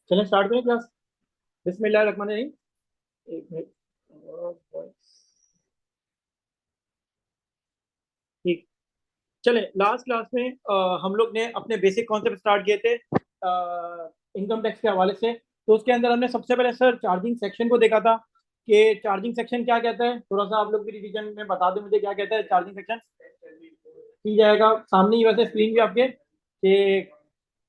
चलें स्टार्ट करें क्लास। बिस्मिल्लाहिर्रहमानिर्रहीम। एक मिनट। ठीक। चले, लास्ट क्लास में हम लोग ने अपने बेसिक कॉन्सेप्ट स्टार्ट किए थे इनकम टैक्स के हवाले से। तो उसके अंदर हमने सबसे पहले सर चार्जिंग सेक्शन को देखा था कि चार्जिंग सेक्शन क्या कहता है। थोड़ा सा आप लोग भी रिवीजन में बता दें मुझे क्या कहता है चार्जिंग सेक्शन। की जाएगा सामने ही वैसे स्क्रीन भी आपके कि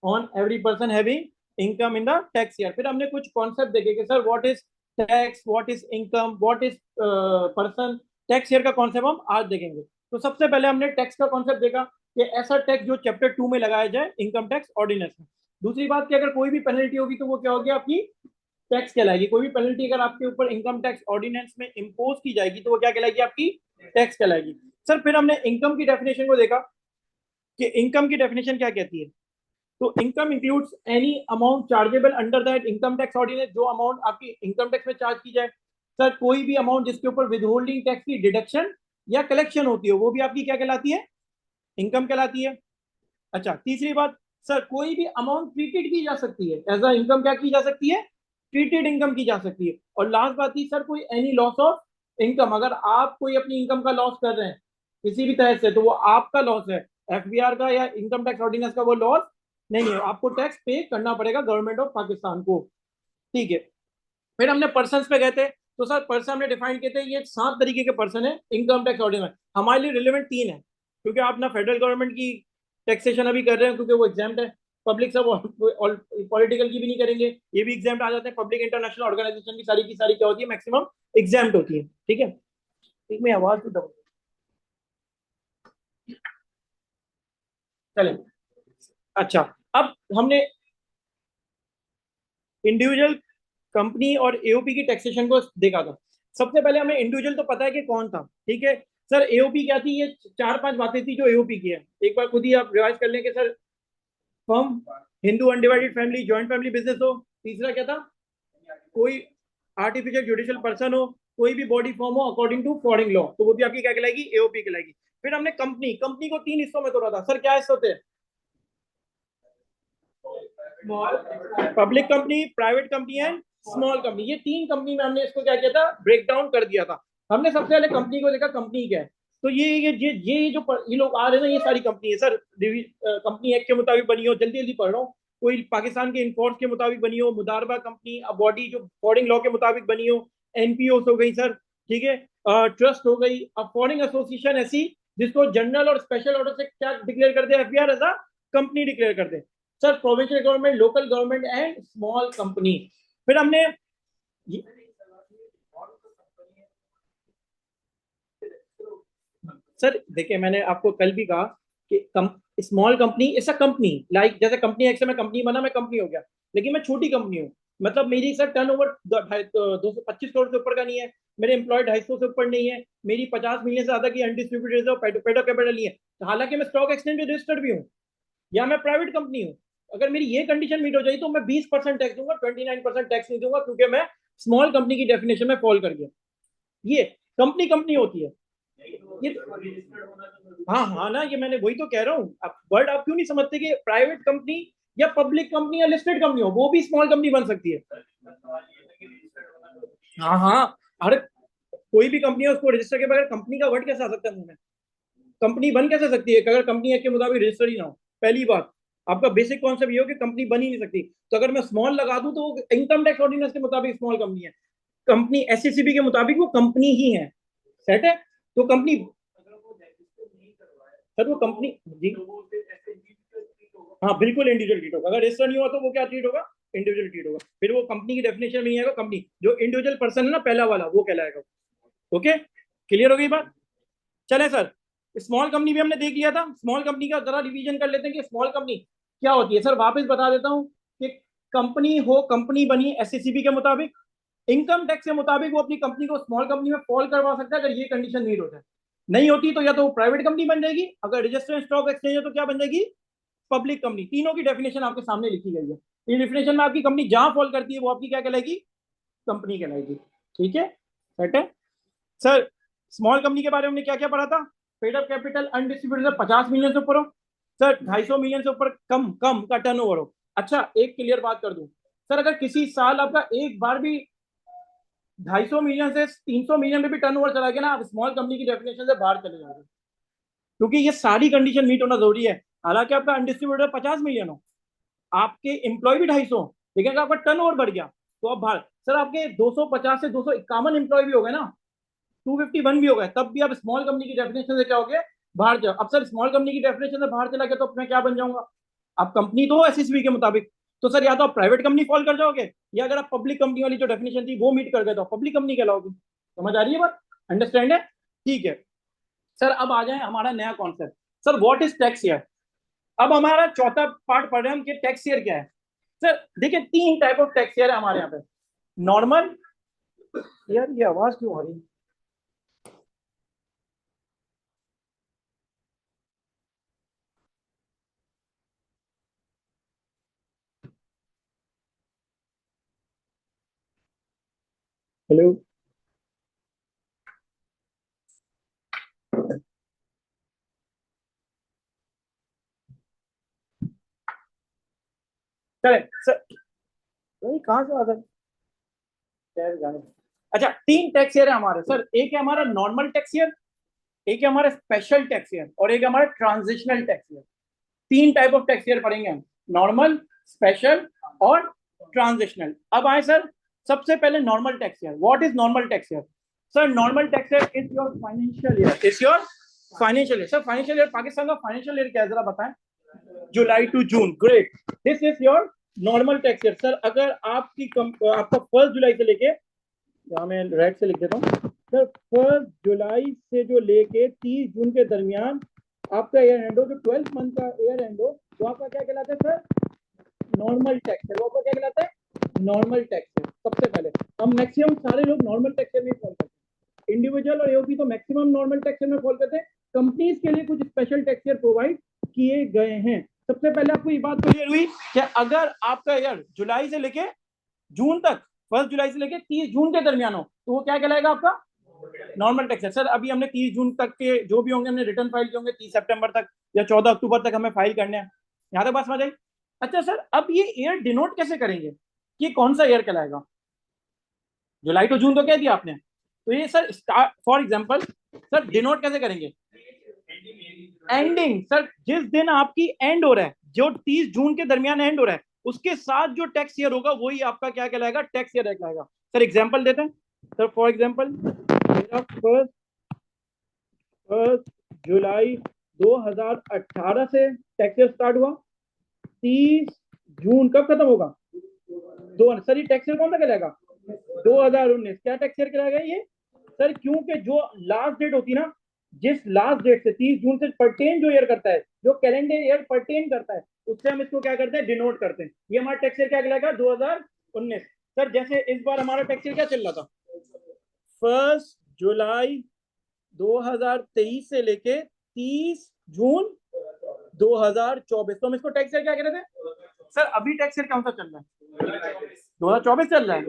on every person having income in the tax year. फिर हमने कुछ कॉन्सेप्ट देखे कि sir what is tax, what is income, what is person. Tax year का कॉन्सेप्ट हम आज देखेंगे। तो सबसे पहले हमने टैक्स का कॉन्सेप्ट देखा कि ऐसा टैक्स जो चैप्टर 2 में लगाया जाए इनकम टैक्स ऑर्डिनेंस में। दूसरी बात कि अगर कोई भी पेनल्टी होगी तो वो क्या होगी, आपकी टैक्स कहलाएगी। कोई भी पेनल्टी अगर आपके ऊपर इनकम टैक्स ऑर्डिनेंस में इम्पोज की जाएगी तो वो क्या कहलाएगी, आपकी टैक्स कहलाएगी। सर फिर हमने इनकम की डेफिनेशन को देखा कि इनकम की डेफिनेशन क्या कहती है। तो income includes any amount chargeable under that income tax ordinance, जो अमाउंट आपकी इनकम टैक्स में चार्ज की जाए। सर कोई भी अमाउंट जिसके ऊपर विद होल्डिंग टैक्स की डिडक्शन या कलेक्शन होती है वो भी आपकी क्या कहलाती है, इनकम कहलाती है। अच्छा, तीसरी बात, सर कोई भी अमाउंट ट्रीटेड की जा सकती है एज अ इनकम, क्या की जा सकती है, ट्रीटेड इनकम की जा सकती है। और लास्ट बात थी सर कोई एनी लॉस ऑफ इनकम, अगर आप कोई अपनी इनकम का लॉस कर रहे हैं किसी भी तरह से तो वो आपका लॉस है, एफबीआर का या इनकम टैक्स ऑर्डिनेंस का वो लॉस नहीं है, आपको टैक्स पे करना पड़ेगा गवर्नमेंट ऑफ पाकिस्तान को। ठीक है। फिर हमने पर्सन पे गए थे। तो सर पर्सन हमने डिफाइन किए थे, ये 7 तरीके के पर्सन है इनकम टैक्स ऑर्डिनेंस। हमारे लिए रिलेवेंट 3 है क्योंकि आप ना फेडरल गवर्नमेंट की टैक्सेशन अभी कर रहे हैं क्योंकि वो एग्जाम्ड है। पब्लिक सब पॉलिटिकल की भी नहीं करेंगे, ये भी एग्जाम्ड आ जाते हैं। पब्लिक इंटरनेशनल ऑर्गेनाइजेशन की सारी क्या होती है, मैक्सिमम एग्जाम्ड होती है। ठीक है। एक में आवाज तो दबो। चलें। अच्छा, अब हमने इंडिविजुअल, कंपनी और एओपी की टैक्सेशन को देखा था। सबसे पहले हमें इंडिविजुअल तो पता है कि कौन था, ठीक है। सर एओपी क्या थी, ये 4-5 बातें थी जो एओपी की है। एक बार खुद ही आप रिवाइज कर लें कि sir firm, Hindu undivided family, joint family business हो। तीसरा क्या था, कोई आर्टिफिशियल जुडिशियल पर्सन हो, कोई भी बॉडी फॉर्म हो अकॉर्डिंग टू फॉरेन लॉ, तो वो भी आपकी क्या कहलाएगी, एओपी कहलाएगी। फिर हमने कंपनी, कंपनी को 3 हिस्सों में तोड़ा था। सर क्या हिस्से होते हैं, public company, private company and small company. ये 3 कंपनी में हमने इसको क्या किया था, ब्रेक डाउन कर दिया था। हमने सबसे पहले कंपनी को देखा, कंपनी क्या है। तो ये जो ये लोग आ रहे हैं ना, ये सारी कंपनी है सर। कंपनी एक्ट के मुताबिक बनी हो, जल्दी जल्दी पढ़ रहा हूँ। कोई पाकिस्तान के इन्फोर्स के मुताबिक बनी हो, मुदारबा कंपनी, बॉडी जो फॉरेन लॉ के मुताबिक बनी हो, एनपीओ हो गई सर, ठीक है, ट्रस्ट हो गई। अब फॉरेन एसोसिएशन ऐसी जिसको जनरल और स्पेशल ऑर्डर से क्या डिक्लेयर कर दे, FBR as a company declare कर दे। Sir provincial government, local government and small company. फिर हमने सर देखिए, मैंने आपको कल भी कहा कि small company is a company, like जैसे कंपनी एक्ट से मैं कंपनी बना, मैं कंपनी हो गया, लेकिन मैं छोटी कंपनी हूँ। मतलब मेरी सर टर्नओवर 225 करोड़ से ऊपर का नहीं है, मेरे एम्प्लॉय 250 से ऊपर नहीं है, मेरी 50 मिलियन से ज्यादा की अनडिस्ट्रीब्यूटेड पेडो कैपिटल नहीं है। हालांकि मैं स्टॉक एक्सचेंज में रजिस्टर्ड भी हूँ या मैं प्राइवेट कंपनी हूँ। अगर मेरी ये कंडीशन मीट हो जाए तो मैं 20% टैक्स दूंगा, 29% टैक्स नहीं दूंगा, क्योंकि मैं स्मॉल कंपनी की डेफिनेशन में फॉल कर गया। ये कंपनी कंपनी होती है ये। हाँ हाँ ना, ये मैंने वही तो कह रहा हूँ। आप वर्ड आप क्यों नहीं समझते कि प्राइवेट कंपनी या पब्लिक कंपनी या लिस्टेड कंपनी हो वो भी स्मॉल कंपनी बन सकती है। हाँ हाँ, हर कोई भी कंपनी है उसको रजिस्टर के बगैर कंपनी का वर्ड कैसे आ सकता है मुंह में, कंपनी बन कैसे सकती है अगर कंपनी एक्ट के मुताबिक रजिस्टर ही ना हो। पहली बात, आपका बेसिक कॉन्सेप्ट ये हो कि कंपनी बन ही नहीं सकती। तो अगर मैं स्मॉल लगा दूं तो इनकम टैक्स ऑर्डिनेंस के मुताबिक स्मॉल कंपनी है, कंपनी एससीसीबी के मुताबिक वो कंपनी ही है। सेट है। तो कंपनी, सर वो कंपनी जी, हाँ बिल्कुल इंडिविजुअल ट्रीट होगा। अगर रजिस्टर नहीं हुआ तो वो क्या ट्रीट होगा, इंडिविजुअल ट्रीट होगा। फिर वो कंपनी की डेफिनेशन में नहीं आएगा, कंपनी जो इंडिविजुअल पर्सन है ना पहला वाला वो कहलाएगा। ओके, क्लियर हो गई बात। चले सर, स्मॉल कंपनी भी हमने देख लिया था। स्मॉल कंपनी का जरा रिवीजन कर लेते हैं कि स्मॉल कंपनी क्या होती है। सर वापस बता देता हूँ कि कंपनी हो, कंपनी बनी एससीसीबी के मुताबिक, इनकम टैक्स के मुताबिक वो अपनी कंपनी को स्मॉल कंपनी में फॉल करवा सकता है अगर ये कंडीशन मीट हो जाए। नहीं होती तो या तो वो प्राइवेट कंपनी बन जाएगी, अगर रजिस्टर्ड स्टॉक एक्सचेंज है तो क्या बन जाएगी, पब्लिक कंपनी। तीनों की डेफिनेशन आपके सामने लिखी गई है। इस डेफिनेशन में आपकी कंपनी जहां फॉल करती है वो आपकी क्या कहलाएगी, कंपनी कहलाएगी। ठीक है, सेट है। सर स्मॉल कंपनी के बारे में हमने क्या क्या पढ़ा था, paid up capital undistributed 50 million से ऊपर हो, सर 250 मिलियन से ऊपर कम कम का टर्नओवर हो। अच्छा एक क्लियर बात कर दूं, सर अगर किसी साल आपका एक बार भी 250 मिलियन से 300 मिलियन में भी टर्नओवर चला गया ना, आप स्मॉल कंपनी की डेफिनेशन से बाहर चले जाओगे, क्योंकि ये सारी कंडीशन मीट होना जरूरी है। हालांकि आपका अनडिस्ट्रीब्यूटेड 50 मिलियन हो, आपके एम्प्लॉय भी 250, लेकिन अगर आपका टर्नओवर बढ़ गया तो आप बाहर। सर आपके 250 से 251 एम्प्लॉय भी हो गए ना, 251 भी हो गए, तब भी आप स्मॉल कंपनी की डेफिनेशन से क्या हो गए, बाहर जाओ। अब सर स्मॉल कंपनी की डेफिनेशन से बाहर चला गया तो मैं क्या बन जाऊंगा? आप कंपनी तो हो एसएसबी के मुताबिक, तो सर या तो आप प्राइवेट कंपनी फॉल कर जाओगे, या अगर आप पब्लिक कंपनी वाली जो डेफिनेशन थी वो मीट कर गए तो पब्लिक कंपनी कहलाओगे। समझ आ रही है बात? अंडरस्टैंड है? ठीक है सर, अब आ जाए हमारा नया concept. Sir what is tax year? अब हमारा चौथा पार्ट पढ़ रहे हैं हम कि टैक्स ईयर क्या है। सर देखिए, 3 टाइप ऑफ टैक्स ईयर है हमारे यहाँ पे। नॉर्मल, यार ये आवाज क्यों आ रही है? हेलो। चले सर, भाई कहाँ से आ गए? अच्छा, 3 टैक्स ईयर है हमारे सर। एक है हमारा नॉर्मल टैक्स ईयर, एक है हमारा स्पेशल टैक्स ईयर, और एक है हमारा transitional tax year. 3 type of tax year पढ़ेंगे हम, नॉर्मल, स्पेशल और ट्रांजिशनल। अब आए सर, सबसे पहले normal tax year. What is normal tax year? Sir normal tax year is your financial year, is your financial year. Sir financial year, Pakistan का financial year क्या है जरा बताएं? July to June, great. This is your normal tax year. Sir अगर आपका 1 जुलाई से लेके, यहाँ मैं रेड से लिख देता हूँ सर, 1 जुलाई से जो लेके 30 जून के दरमियान आपका ईयर एंड हो, जो 12 मंथ का ईयर एंड हो, तो आपका क्या कहलाता है सर? नॉर्मल टैक्स है। वो आपका क्या कहलाता है? नॉर्मल टैक्स है। सबसे पहले हम मैक्सिमम सारे लोग नॉर्मल टैक्स में फॉल करते हैं, इंडिविजुअल और एओपी तो मैक्सिमम नॉर्मल टैक्स में फॉल करते हैं। कंपनीज के लिए कुछ स्पेशल टैक्स प्रोवाइड किए गए हैं। सबसे पहले आपको ये बात क्लियर हुई कि अगर आपका ईयर जुलाई से लेके जून तक, 1 जुलाई से लेके 30 जून के दरमियान हो, तो वो क्या कहलाएगा? आपका नॉर्मल टैक्स है। सर अभी हमने 30 जून तक के जो भी होंगे हमने रिटर्न फाइल किए होंगे, 30 सितंबर तक या 14 अक्टूबर तक हमें फाइल करने हैं। यहाँ तक बात समझ आई? अच्छा सर, अब ये ईयर डिनोट कैसे करेंगे कि कौन सा ईयर कहलाएगा? जुलाई टू जून तो कह दिया आपने, तो ये sir for example sir denote कैसे करेंगे? एंडिंग। सर जिस दिन आपकी एंड हो रहा है, जो 30 जून के दरमियान एंड हो रहा है, उसके साथ जो टैक्स ईयर होगा वही आपका क्या कहलाएगा? टैक्स ईयर कहलाएगा। सर एग्जांपल देते हैं। सर फॉर एग्जांपल, मेरा फर्स्ट फर्स्ट जुलाई 2018 से टैक्स ईयर स्टार्ट हुआ, 30 जून कब खत्म होगा? दो। सर ये टैक्स ईयर कौन सा कहलाएगा? 2019। क्या टैक्स ईयर कहलाएगा ये? सर क्योंकि जो लास्ट डेट होती है ना, जिस लास्ट डेट से 30 जून से परटेन जो ईयर करता है, जो कैलेंडर ईयर परटेन करता है, उससे हम इसको क्या करते हैं? डिनोट करते हैं। ये हमारा टैक्स ईयर क्या कहलाएगा? 2019। सर जैसे इस बार हमारा टैक्स ईयर क्या चल रहा था, 1 जुलाई 2023 से लेके 30 जून 2024, तो हम इसको टैक्स ईयर क्या कह रहे थे? सर अभी टैक्स ईयर कौन सा चल रहा है? 2024 चल रहा है।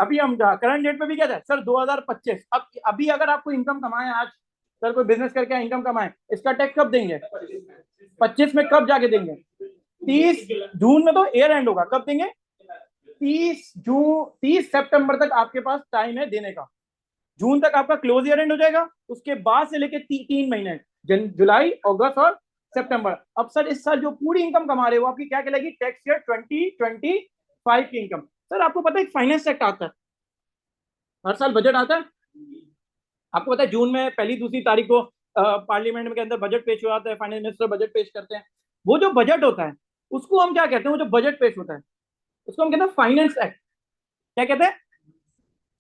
अभी हम करंट डेट पे भी क्या था सर? 2025। अब अभी अगर आपको इनकम कमाए आज, सर कोई बिजनेस करके इनकम कमाए, इसका टैक्स कब देंगे? 25 में। कब जाके देंगे? 30 जून में तो ईयर एंड होगा, कब देंगे? 30 सितंबर तक आपके पास टाइम है देने का। जून तक आपका क्लोज ईयर एंड हो जाएगा, उसके बाद से लेके 3 महीने, जुलाई, अगस्त और सितंबर। अब सर इस साल जो पूरी इनकम कमा रहे हो, आपकी क्या कहलाएगी? टैक्स ईयर 2025 की इनकम। सर आपको पता है एक फाइनेंस एक्ट आता है, हर साल बजट आता है। आपको पता है जून में पहली दूसरी तारीख को पार्लियामेंट में के अंदर बजट पेश हो जाता है, फाइनेंस मिनिस्टर बजट पेश करते हैं। वो जो बजट होता है उसको हम क्या कहते हैं? वो जो बजट पेश होता है उसको हम कहते हैं फाइनेंस एक्ट। क्या कहते हैं?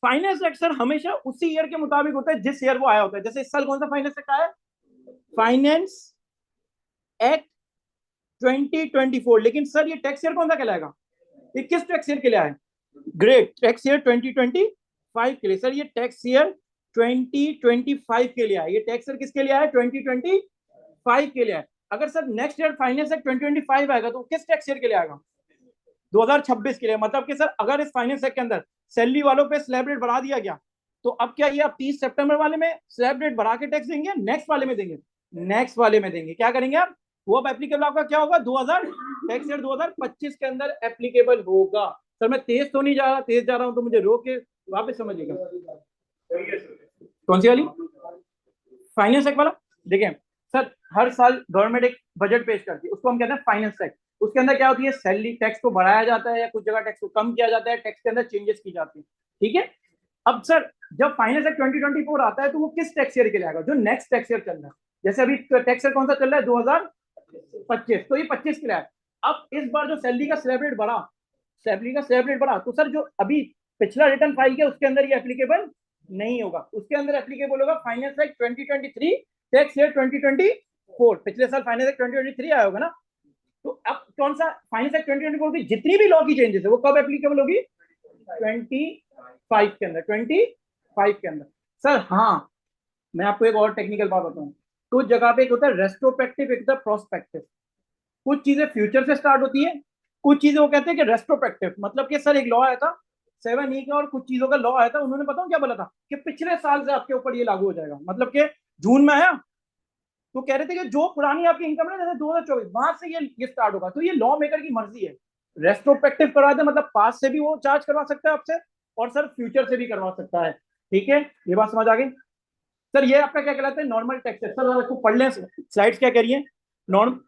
Finance act. सर हमेशा उसी ईयर के मुताबिक होता है जिस ईयर वो आया होता है। जैसे इस साल कौन सा फाइनेंस एक्ट आया है? Finance act 2024। लेकिन सर ये टैक्स ईयर कौन सा कहलाएगा? ये किस टैक्स ईयर के लिए आया? ग्रेट, टैक्स ईयर 2025 के लिए। सर ये टैक्स ईयर 2025 के लिए आया। ये टैक्स ईयर किसके लिए आया? 2025 के लिए आया। अगर sir next year finance act 2025 आएगा तो किस टैक्स ईयर के लिए आएगा? 2026 के लिए। मतलब कि सर अगर इस फाइनेंस एक्ट के अंदर सैलरी वालों पे स्लैब रेट बढ़ा दिया गया, तो अब क्या ये आप 30 सितंबर वाले में स्लैब रेट बढ़ा के टैक्स देंगे? नेक्स्ट वाले में देंगे? नेक्स्ट वाले में देंगे। क्या करेंगे आप? वो अब एप्लीकेबल आपका क्या होगा? 2000 टैक्स ईयर 2025 के अंदर एप्लीकेबल होगा। सर मैं तेज तो नहीं जा रहा, तेज जा रहा हूं तो मुझे रोक के वापस समझिएगा। कौन सी वाली? फाइनेंस एक्ट वाला। देखिए सर, हर साल गवर्नमेंट एक बजट पेश करती है, उसको हम कहते हैं फाइनेंस एक्ट। उसके अंदर क्या होती है, सैलरी टैक्स को बढ़ाया जाता है या कुछ जगह टैक्स को कम किया जाता है, टैक्स के अंदर चेंजेस की जाती है। ठीक है। अब सर जब फाइनेंस एक्ट 2024 आता है तो वो किस टैक्स ईयर के लिए आएगा? जो नेक्स्ट टैक्स ईयर चल रहा है। जैसे अभी टैक्स ईयर कौन सा चल रहा है? 2025, तो ये 25 के लिए है। अब इस बार जो सैलरी का स्लैब रेट बढ़ा, सैलरी का स्लैब रेट बढ़ा, तो सर जो अभी पिछला रिटर्न फाइल किया उसके अंदर ये एप्लीकेबल नहीं होगा। उसके अंदर एप्लीकेबल होगा फाइनेंस एक्ट 2023 टैक्स ईयर 2024। पिछले साल फाइनेंस एक्ट 2023 आया होगा ना। तो अब कौन सा फाइनेंस एक्ट 2024 की जितनी भी लॉ की चेंजेस है वो कब एप्लीकेबल होगी? 25 के अंदर, 25 के अंदर। सर हाँ, मैं आपको एक और टेक्निकल बात बताऊं। कुछ जगह पे एक होता है रेस्ट्रोस्पेक्टिव, एक होता है प्रोस्पेक्टिव। कुछ चीजें फ्यूचर से स्टार्ट होती है, कुछ चीजें वो कहते हैं कि रेस्ट्रोस्पेक्टिव। मतलब कि सर एक लॉ आया था 7E का और कुछ चीजों का लॉ आया था, उन्होंने बताऊं क्या बोला था कि पिछले साल से आपके ऊपर ये लागू हो जाएगा। मतलब कि जून में आया तो कह रहे थे कि जो पुरानी आपकी इनकम है जैसे 2024 वहां से ये स्टार्ट होगा। तो ये लॉ मेकर की मर्जी है, रेस्ट्रोस्पेक्टिव करवा दे, मतलब पास से भी वो चार्ज करवा सकता है आपसे, और सर फ्यूचर से भी करवा सकता है। ठीक है, ये बात समझ आ गई। सर ये आपका क्या कहलाता है? Normal tax. सर इसको पढ़ लें, स्लाइड्स क्या कह रही है। नॉर्म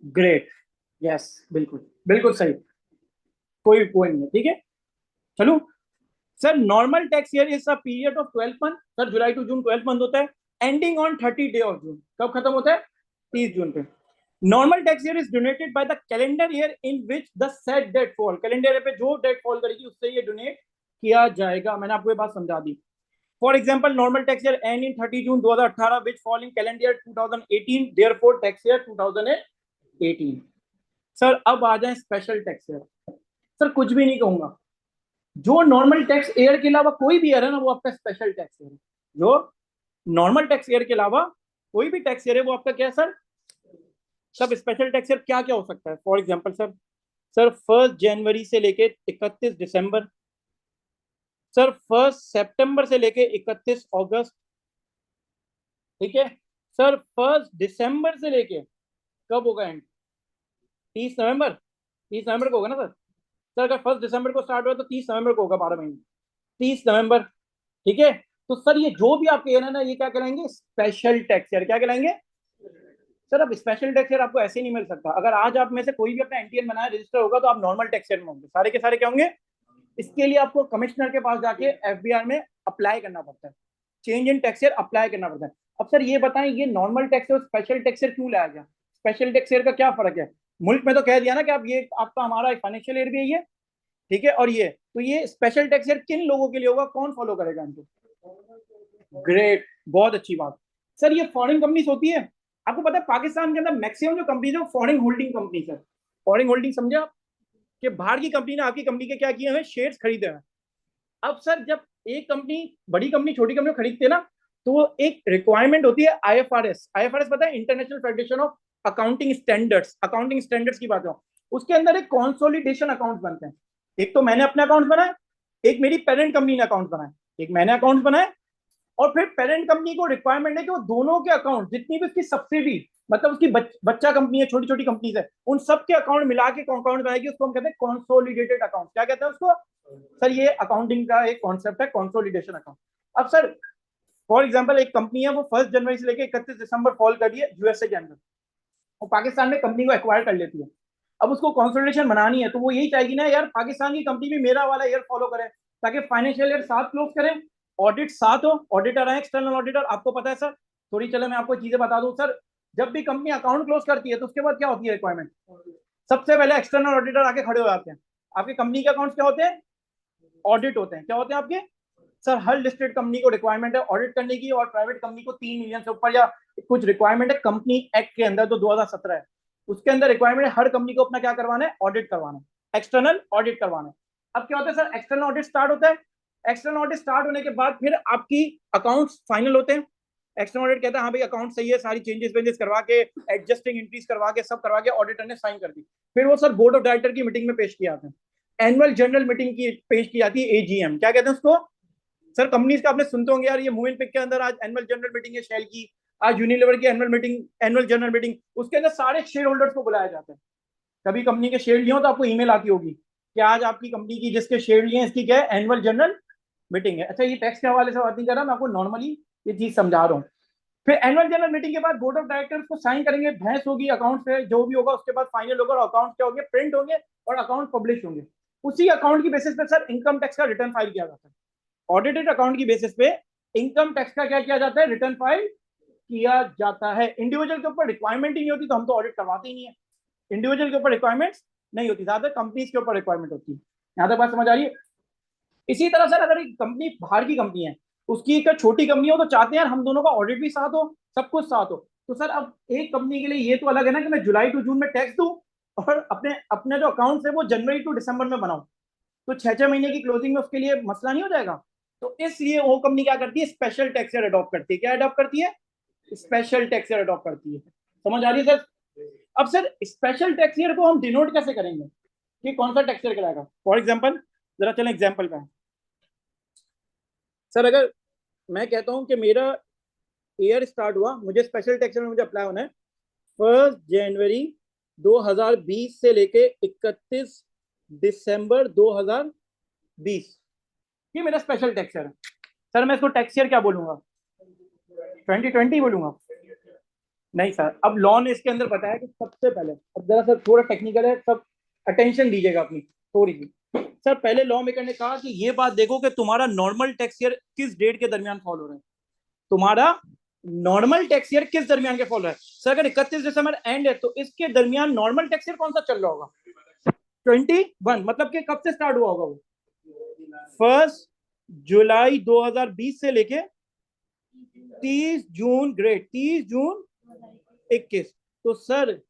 ग्रेट, यस, बिल्कुल बिल्कुल सही, कोई नहीं है। ठीक है, चलो। Sir normal tax year is a period of 12 month. Sir July to June 12 month होता है, ending on 30 day of June. कब खत्म होता है? 30 जून पे। Normal tax year is donated by the calendar year in which the set date fall. Calendar year पे जो डेट फॉल करेगी उससे ये डोनेट किया जाएगा। मैंने आपको ये बात समझा दी। For example normal tax year end in 30 June 2018 which fall in calendar year 2018, therefore tax year 2018। Sir अब आ जाए स्पेशल टैक्स ईयर। सर कुछ भी नहीं कहूंगा, जो नॉर्मल टैक्स ईयर के अलावा कोई भी ईयर है ना वो आपका स्पेशल टैक्स ईयर है। जो नॉर्मल टैक्स ईयर के अलावा कोई भी टैक्स ईयर है वो आपका क्या है सर? सब स्पेशल टैक्स ईयर क्या क्या हो सकता है? फॉर एग्जांपल सर, सर 1 जनवरी से लेके 31 दिसंबर, सर 1 सितंबर से लेके 31 अगस्त। ठीक है सर, 1 दिसंबर से लेके कब होगा एंड? 30 नवंबर, 30 नवंबर को होगा ना सर। सर अगर 1 दिसंबर को स्टार्ट हुआ तो 30 नवंबर को होगा, 12 महीने, 30 नवंबर। ठीक है, तो सर ये जो भी आपके ईयर है ना ये क्या कहलाएंगे? Special tax year. क्या कहलाएंगे? सर अब स्पेशल टैक्स ईयर आपको ऐसे नहीं मिल सकता। अगर आज आप में से कोई भी अपना एनटीएन बनाया, रजिस्टर होगा, तो आप नॉर्मल टैक्स ईयर में होंगे, सारे के सारे क्या होंगे? इसके लिए आपको कमिश्नर के पास जाके एफबीआर में अप्लाई करना पड़ता है, change in tax year apply करना पड़ता है। अब सर ये बताएं, ये नॉर्मल टैक्स और स्पेशल टैक्स ईयर क्यों लाया गया? स्पेशल टैक्स ईयर का क्या फर्क है? मुल्क में तो कह दिया ना कि आप ये आपका हमारा फाइनेंशियल ईयर भी है ये। ठीक है, और ये तो ये स्पेशल टैक्स ईयर किन लोगों के लिए होगा? कौन फॉलो करेगा इनको? ग्रेट, बहुत अच्छी बात। सर ये फॉरेन कंपनीज होती है। आपको पता है पाकिस्तान के अंदर मैक्सिमम जो कंपनीज है फॉरेन होल्डिंग कंपनीज है। फॉरेन होल्डिंग समझे आप? कि बाहर की कंपनी ने आपकी कंपनी के क्या किए हैं? शेयर्स खरीदे हैं। अब सर जब एक कंपनी, बड़ी कंपनी छोटी कंपनी खरीदते हैं ना, तो एक रिक्वायरमेंट होती है आईएफआरएस। आईएफआरएस पता है? International federation of accounting standards. Accounting standards की बात हो, उसके अंदर एक कॉन्सोलिडेशन अकाउंट बनते हैं। एक तो मैंने अपने अकाउंट बनाए, एक मेरी पेरेंट कंपनी ने अकाउंट बनाए, एक मैंने अकाउंट बनाए, और फिर पेरेंट कंपनी को रिक्वायरमेंट है कि वो दोनों के अकाउंट, जितनी भी उसकी सब्सिडी, मतलब उसकी बच्चा कंपनी है, छोटी छोटी कंपनीज है, उन सब के अकाउंट मिला के अकाउंट बनाएगी। उसको हम कहते हैं कॉन्सोलिडेटेड अकाउंट। क्या कहते हैं उसको? सर ये अकाउंटिंग का एक कॉन्सेप्ट है, कॉन्सोलिडेशन अकाउंट। अब सर फॉर एग्जाम्पल एक कंपनी है, वो 1 जनवरी से लेकर 31 दिसंबर फॉल कर रही है यूएसए के अंदर, और पाकिस्तान में कंपनी को एक्वायर कर लेती है। अब उसको कॉन्सोलिडेशन बनानी है, तो वो यही चाहेगी ना यार पाकिस्तान की कंपनी भी मेरा वाला ईयर फॉलो करे, ताकि फाइनेंशियल ईयर साथ क्लोज करें, ऑडिट साथ हो, ऑडिटर है एक्सटर्नल ऑडिटर। आपको पता है सर, थोड़ी चलो मैं आपको चीजें बता दूं सर। जब भी कंपनी अकाउंट क्लोज करती है तो उसके बाद क्या होती है रिक्वायरमेंट? सबसे पहले एक्सटर्नल ऑडिटर आके खड़े हो जाते हैं। आपकी कंपनी के अकाउंट्स क्या होते हैं? ऑडिट होते हैं। क्या होते हैं आपके? सर हर लिस्टेड कंपनी को रिक्वायरमेंट है ऑडिट करने की, और प्राइवेट कंपनी को 3 मिलियन से ऊपर या कुछ रिक्वायरमेंट है कंपनी एक्ट के अंदर, जो 2017 है, उसके अंदर रिक्वायरमेंट है हर कंपनी को अपना क्या करवाना है? ऑडिट करवाना है, एक्सटर्नल ऑडिट करवाना है। अब क्या होता है सर? एक्सटर्नल ऑडिट स्टार्ट होता है। एक्सटर्नल ऑडिट स्टार्ट होने के बाद फिर आपकी अकाउंट्स फाइनल होते हैं। एक्सटर्नल ऑडिट कहता है हाँ भाई अकाउंट सही है, सारी चेंजेस वेंजेस करवा के, एडजस्टिंग एंट्रीज करवा के, सब करवा के ऑडिटर ने साइन कर दी। फिर वो सर बोर्ड ऑफ डायरेक्टर की मीटिंग में पेश किया जाता है, एनुअल जनरल मीटिंग की पेश की जाती है, एजीएम। क्या कहते हैं उसको? सर कंपनीज का आपने सुनते होंगे यार, ये मूविंग पिक के अंदर आज एनुअल जनरल मीटिंग है शेल की, आज यूनिलीवर की annual meeting, annual general meeting, उसके अंदर सारे शेयर होल्डर्स को बुलाया जाता है। कभी कंपनी के शेयर लिए हो तो आपको ईमेल आती होगी कि आज आपकी कंपनी की जिसके शेयर लिए हैं इसकी क्या है, एनुअल जनरल मीटिंग है। अच्छा, ये टैक्स के हवाले से बात नहीं कर रहा, मैं आपको नॉर्मली ये चीज समझा रहा हूँ। फिर एनुअल जनरल मीटिंग के बाद बोर्ड ऑफ डायरेक्टर्स को साइन करेंगे, बहस होगी अकाउंट पे, जो भी होगा उसके बाद फाइनल होगा और अकाउंट क्या होंगे, प्रिंट होंगे और अकाउंट पब्लिश होंगे। उसी अकाउंट की बेसिस पे सर इनकम टैक्स का रिटर्न फाइल किया जाता है। ऑडिटेड अकाउंट की बेसिस पे इनकम टैक्स का क्या किया जाता है, रिटर्न फाइल किया जाता है। इंडिविजुअल के ऊपर रिक्वायरमेंट ही नहीं होती तो हम तो ऑडिट करवाते ही नहीं है। इंडिविजुअल के ऊपर रिक्वायरमेंट्स नहीं होती, ज्यादा कंपनीज के ऊपर रिक्वायरमेंट होती है। यहाँ तक बात समझ आ रही है? इसी तरह सर अगर एक कंपनी बाहर की कंपनी है, उसकी एक छोटी कंपनी हो तो चाहते हैं यार हम दोनों का ऑडिट भी साथ हो, सब कुछ साथ हो। तो सर अब एक कंपनी के लिए ये तो अलग है ना कि मैं जुलाई टू जून में टैक्स दूं और अपने अपने जो अकाउंट है वो जनवरी टू दिसंबर में बनाऊं, तो 6-6 महीने की क्लोजिंग में उसके लिए मसला नहीं हो जाएगा। तो इसलिए वो कंपनी क्या करती है, स्पेशल टैक्स ईयर अडॉप्ट करती है। क्या अडॉप्ट करती है? स्पेशल टैक्स ईयर अडॉप्ट करती है। समझ आ रही है सर? अब सर स्पेशल टैक्स ईयर को हम डिनोट कैसे करेंगे कि कौन सा टैक्स ईयर कहलाएगा? फॉर एग्जांपल, जरा चलें एग्जांपल पे। सर अगर मैं कहता हूं कि मेरा ईयर स्टार्ट हुआ, मुझे स्पेशल टैक्स में मुझे अप्लाई होना है 1 जनवरी 2020 से लेके 31 दिसंबर 2020, ये मेरा स्पेशल टैक्स ईयर है। सर मैं इसको टैक्स ईयर क्या बोलूंगा, 2020 बोलूंगा? नहीं सर, अब लॉ ने इसके अंदर बताया कि सबसे पहले, अब जरा सर थोड़ा टेक्निकल है, सब अटेंशन दीजिएगा अपनी थोड़ी सी। सर पहले लॉ मेकर ने कहा कि ये बात देखो कि तुम्हारा नॉर्मल टैक्स ईयर किस डेट के दरमियान फॉल हो रहा है, तुम्हारा नॉर्मल टैक्स ईयर किस दरमियान के फॉल हो रहा है। सर अगर 31 दिसंबर एंड है तो इसके दरमियान नॉर्मल टैक्स ईयर कौन सा चल रहा होगा, 21, मतलब कि कब से स्टार्ट हुआ होगा वो, 1 जुलाई 2020 से लेके 30 जून, ग्रेट, 30 जून 21। तो सर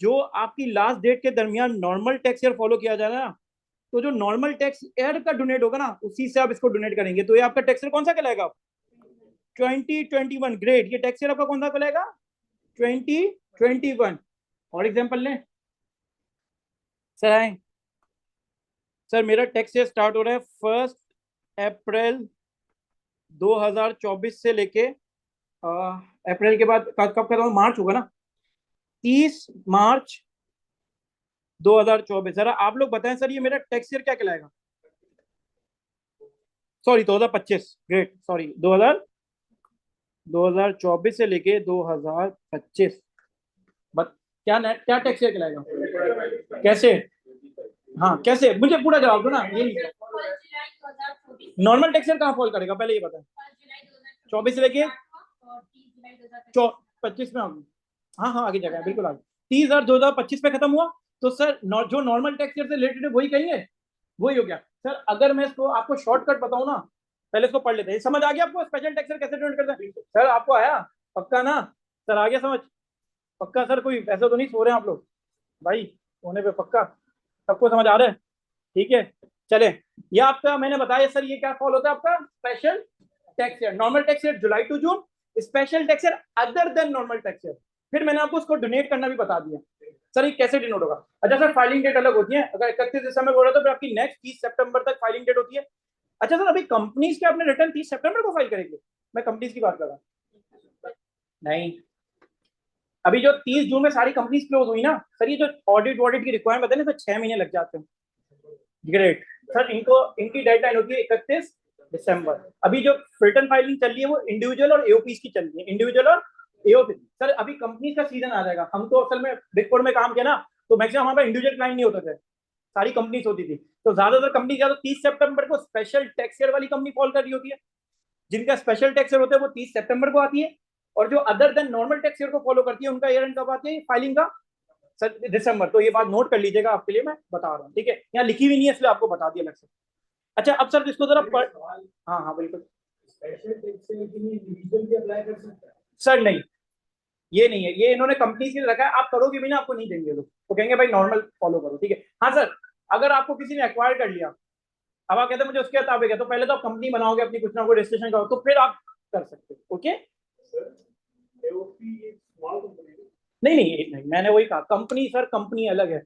जो आपकी लास्ट डेट के दरमियान नॉर्मल टैक्स ईयर फॉलो किया जा रहा है ना, तो जो नॉर्मल टैक्स ईयर का डोनेट होगा ना उसी से आप इसको डोनेट करेंगे, तो ये आपका टैक्स ईयर कौन सा कहलाएगा, 2021, ग्रेट। ये टैक्स ईयर आपका कौन सा कहलाएगा, 2021। और एग्जांपल लें सर, आए सर, मेरा टैक्स ईयर स्टार्ट हो रहा है 1 अप्रैल 2024 से लेके अप्रैल के बाद कब खत्म, मार्च होगा ना, 30 मार्च 2024। जरा आप लोग बताएं सर ये मेरा टैक्स ईयर क्या कहलाएगा, सॉरी 2025, ग्रेट, सॉरी 2024 से लेके 2025, बट क्या टैक्स ईयर कहलाएगा, कैसे? हाँ कैसे, मुझे पूरा जवाब दो ना, ये नहीं नॉर्मल टैक्स ईयर कहाँ फॉल करेगा, पहले ये बताएं। 24 से लेके 25 में होगी, हाँ हाँ आगे जगह बिल्कुल आगे, 30/2025 पे खत्म हुआ। तो सर जो नॉर्मल टैक्स ईयर से रिलेटेड वही कहेंगे, वही हो गया। सर अगर मैं इसको आपको शॉर्टकट बताऊं ना, पहले इसको पढ़ लेते हैं, समझ आ गया आपको स्पेशल टैक्स ईयर कैसे डोनेट करते हैं? सर आपको आया पक्का ना, सर आ गया समझ पक्का? सर कोई ऐसा तो नहीं सो रहे हैं आप लोग भाई, होने पे पक्का सबको समझ आ रहा है? ठीक है चले, ये आपका मैंने बताया सर, ये क्या फॉल होता है आपका, special tax year. Normal tax year July to June, special tax year other than normal tax year. फिर मैंने आपको उसको डोनेट करना भी बता दिया। सर ये कैसे डिनोट होगा? अच्छा सर फाइलिंग डेट अलग होती है, अगर 31 दिसंबर हो रहा है तो फिर आपकी नेक्स्ट 30 सितंबर तक फाइलिंग डेट होती है। अच्छा सर अभी कंपनीज के अपने रिटर्न 30 सितंबर को फाइल करेंगे, मैं कंपनीज की बात कर रहा हूँ। नहीं, अभी जो 30 जून में सारी कंपनीज क्लोज हुई ना सर, ये जो ऑडिट की रिक्वायरमेंट बताए ना, तो 6 महीने लग जाते हैं। ग्रेट सर, इनकी डेडलाइन होती है 31 दिसंबर। अभी जो रिटर्न फाइलिंग चल रही है वो इंडिविजुअल और एओपी की चल रही है, इंडिविजुअल और एओपी। सर अभी कंपनी का सीजन आ जाएगा, हम तो असल में बिग फोर में काम किया ना, तो मैक्सिमम हमारे पास इंडिविजुअल क्लाइंट नहीं होते थे, सारी कंपनीज होती थी। तो ज्यादातर कंपनी क्या, तो 30 सितंबर को स्पेशल टैक्स ईयर वाली कंपनी फॉल कर रही होती है, जिनका स्पेशल टैक्स ईयर होता है वो 30 सितंबर को आती है, और जो other than normal tax year को फॉलो करती है उनका ईयर एंड कब आती है फाइलिंग का, सर दिसंबर। तो ये बात नोट कर लीजिएगा, आपके लिए मैं बता रहा हूँ, ठीक है? यहाँ लिखी हुई नहीं है इसलिए आपको बता दिया अलग से। अच्छा अब सर इसको जरा पढ़, हाँ हाँ बिल्कुल सर, नहीं ये नहीं है, ये इन्होंने कंपनी के लिए रखा है, आप करोगे भी ना आपको नहीं देंगे लोग, तो कहेंगे भाई नॉर्मल फॉलो करो, ठीक है? हाँ सर, अगर आपको किसी ने एक्वायर कर लिया, अब आप कहते हैं मुझे उसके मुताबिक है, तो पहले तो आप कंपनी बनाओगे अपनी, कुछ ना कुछ रजिस्ट्रेशन करो, तो फिर आप कर सकते हो, ओके? नहीं नहीं नहीं, मैंने वही कहा कंपनी, सर कंपनी अलग है,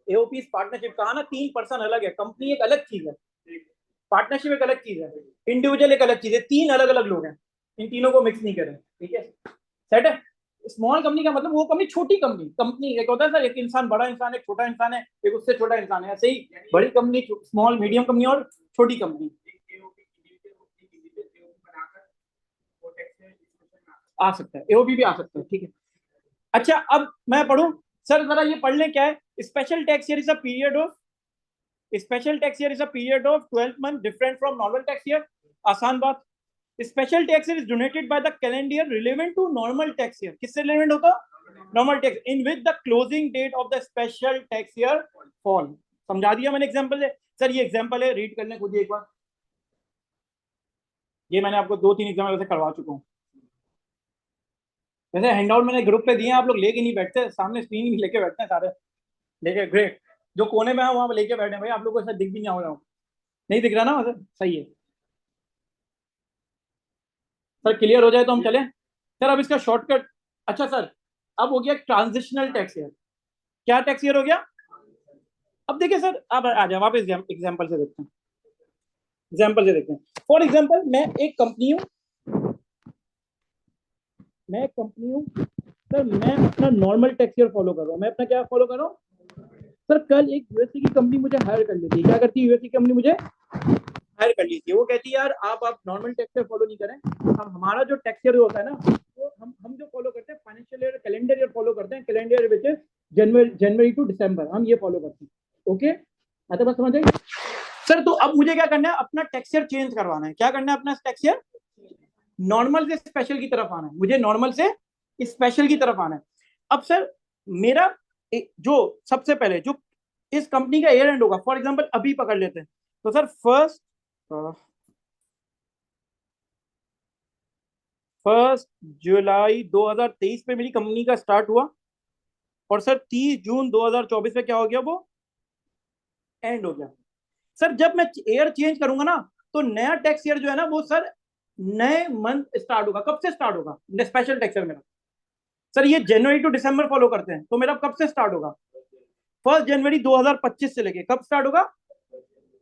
एओपी पार्टनरशिप कहा ना, 3 पर्सन अलग है, कंपनी एक अलग चीज है, पार्टनरशिप एक अलग चीज है, इंडिविजुअल एक अलग चीज है, 3 अलग अलग लोग हैं, इन तीनों को मिक्स नहीं करें, ठीक है? सेट है। स्मॉल कंपनी का मतलब वो कंपनी, छोटी कंपनी, कंपनी एक होता है सर, एक इंसान, बड़ा इंसान, एक छोटा इंसान है, एक उससे छोटा इंसान है, ऐसे ही बड़ी कंपनी, स्मॉल मीडियम कंपनी और छोटी कंपनी आ सकता है, एओबी भी आ सकता है, ठीक है। अच्छा अब मैं पढ़ूं सर, जरा ये पढ़ लें क्या है special tax year is a period of, special tax year is a period of 12 month different from normal tax year. आसान बात। Special tax year is donated by the calendar year relevant to normal tax year. किससे relevant होता? Normal tax, in which the closing date of the special tax year fall. समझा दिया मैंने example है sir, ये example है, read करने खुद एक बार। ये मैंने आपको 2-3 एग्जाम्पल वैसे करवा चुका हूँ। वैसे हैंडआउट मैंने ग्रुप पे दिए, आप लोग लेके नहीं बैठते, सामने स्क्रीन ही लेके बैठते हैं सारे। लेके ग्रेट, जो कोने में है वहां लेके बैठे हैं भाई, आप लोग को ऐसा दिख भी नहीं हो रहा हूँ, नहीं दिख रहा ना वैसे, सही है सर। क्लियर हो जाए तो हम चलें सर, अब इसका शॉर्टकट। अच्छा सर, अब हो गया ट्रांजिशनल टैक्स ईयर। क्या टैक्स ईयर हो गया? अब देखिए सर, अब आ जाए वापस एग्जाम्पल से देखते हैं, एग्जाम्पल से देखते हैं। फॉर एग्जाम्पल मैं एक कंपनी हूँ, मैं एक कंपनी हूँ सर, मैं अपना नॉर्मल टैक्स ईयर फॉलो कर रहा हूँ। मैं अपना क्या फॉलो कर रहा हूँ सर? कल एक यूएसए की कंपनी मुझे हायर कर लेती है। क्या करती है यूएसए की कंपनी? मुझे हायर कर लीजिए, वो कहती है यार आप नॉर्मल टैक्स ईयर फॉलो नहीं करें, हम हमारा जो टैक्स ईयर होता है ना, वो हम जो फॉलो करते हैं financial year, calendar year follow करते हैं, calendar year which is January to December, हम ये फॉलो करते हैं। ओके, आता बात समझ आई सर? तो अब मुझे क्या करना है, अपना टैक्स ईयर चेंज करवाना है। क्या करना है? अपना टैक्स ईयर नॉर्मल से स्पेशल की तरफ आना है, मुझे नॉर्मल से स्पेशल की तरफ आना है। अब सर मेरा जो सबसे पहले जो इस कंपनी का ईयर एंड होगा, फॉर एग्जांपल अभी पकड़ लेते हैं, तो सर फर्स्ट जुलाई 2023 पे मेरी कंपनी का स्टार्ट हुआ, और सर 30 जून 2024 में क्या हो गया, वो एंड हो गया। सर जब मैं ईयर चेंज करूंगा ना, तो नया टैक्स ईयर जो है ना, वो सर नए मंथ स्टार्ट होगा। कब से स्टार्ट होगा स्पेशल टैक्स ईयर मेरा? सर ये जनवरी टू दिसंबर फॉलो करते हैं, तो मेरा कब से स्टार्ट होगा? 1 जनवरी 2025 से लेके कब स्टार्ट होगा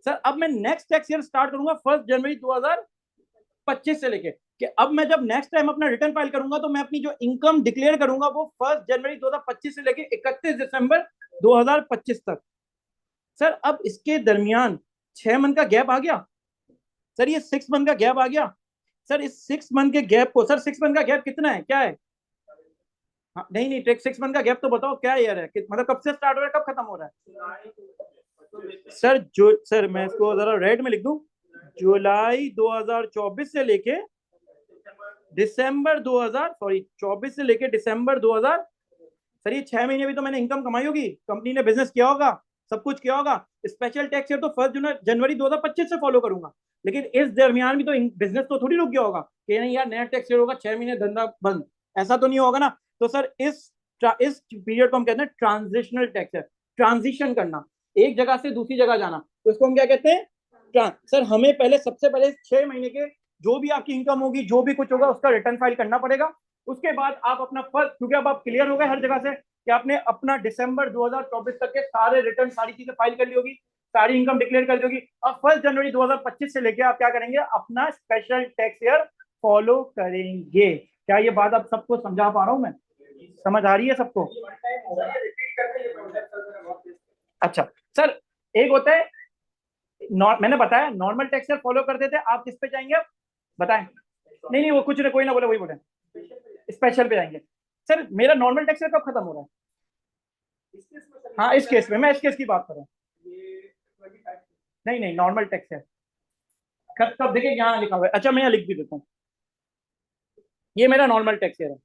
सर? अब मैं नेक्स्ट टैक्स ईयर स्टार्ट करूंगा 1 जनवरी 2025 से लेके, कि अब मैं जब नेक्स्ट टाइम अपना रिटर्न फाइल करूंगा, तो मैं अपनी जो इनकम डिक्लेयर करूंगा वो 1 जनवरी 2025 से लेके 31 दिसंबर 2025 तक। सर अब इसके दरमियान 6 मंथ का गैप आ गया सर, ये 6 मंथ का गैप आ गया सर। इस 6 मंथ के गैप को सर, 6 मंथ का गैप कितना है, क्या है? हाँ, नहीं नहीं, टेक 6 मंथ का गैप तो बताओ क्या ईयर है, मतलब कब से स्टार्ट हो रहा है, कब खत्म हो रहा है सर? जो सर मैं इसको जरा रेड में लिख दूं, जुलाई 2024 से लेके दिसंबर 2000, सॉरी 24 से लेके दिसंबर 2000। सर ये 6 महीने भी तो मैंने इनकम कमाई होगी, कंपनी ने बिजनेस किया होगा, सब कुछ किया होगा। स्पेशल टैक्स ईयर तो 1 जनवरी 2025 से फॉलो करूंगा, लेकिन इस दरमियान भी तो बिजनेस तो थोड़ी रुक गया होगा कि नहीं यार नया टैक्स ईयर होगा, 6 महीने धंधा बंद, ऐसा तो नहीं होगा ना। तो सर इस पीरियड को हम कहते हैं ट्रांजिशनल टैक्स ईयर। ट्रांजिशन करना, एक जगह से दूसरी जगह जाना, तो इसको हम क्या कहते हैं? सर हमें पहले, सबसे पहले 6 महीने के जो भी आपकी इनकम होगी, जो भी कुछ होगा, उसका रिटर्न फाइल करना पड़ेगा। उसके बाद आप अपना फर्स्ट, क्योंकि अब आप क्लियर हो गए हर जगह से कि आपने अपना दिसंबर 2024 तक के सारे रिटर्न, सारी चीजें फाइल कर ली होगी, सारी इनकम डिक्लेयर कर दी होगी। अब 1 जनवरी 2025 से लेके आप क्या करेंगे, अपना स्पेशल टैक्स ईयर फॉलो करेंगे। क्या ये बात आप सबको समझा पा रहा हूं मैं? समझ आ रही है सबको? अच्छा सर, एक होता है मैंने बताया नॉर्मल टैक्स ईयर फॉलो करते थे, आप किस पे जाएंगे अब बताएं? नहीं नहीं, वो कुछ नहीं, कोई ना बोले, वही बोले, स्पेशल पे जाएंगे। सर मेरा नॉर्मल टैक्स ईयर कब खत्म हो रहा है? हाँ इस केस में, मैं इस केस की बात कर रहा हूँ। नहीं नहीं, नॉर्मल टैक्स ईयर कब कब देखिए, यहाँ लिखा हुआ है। अच्छा मैं यहाँ लिख भी देता हूँ, ये मेरा नॉर्मल टैक्स ईयर है।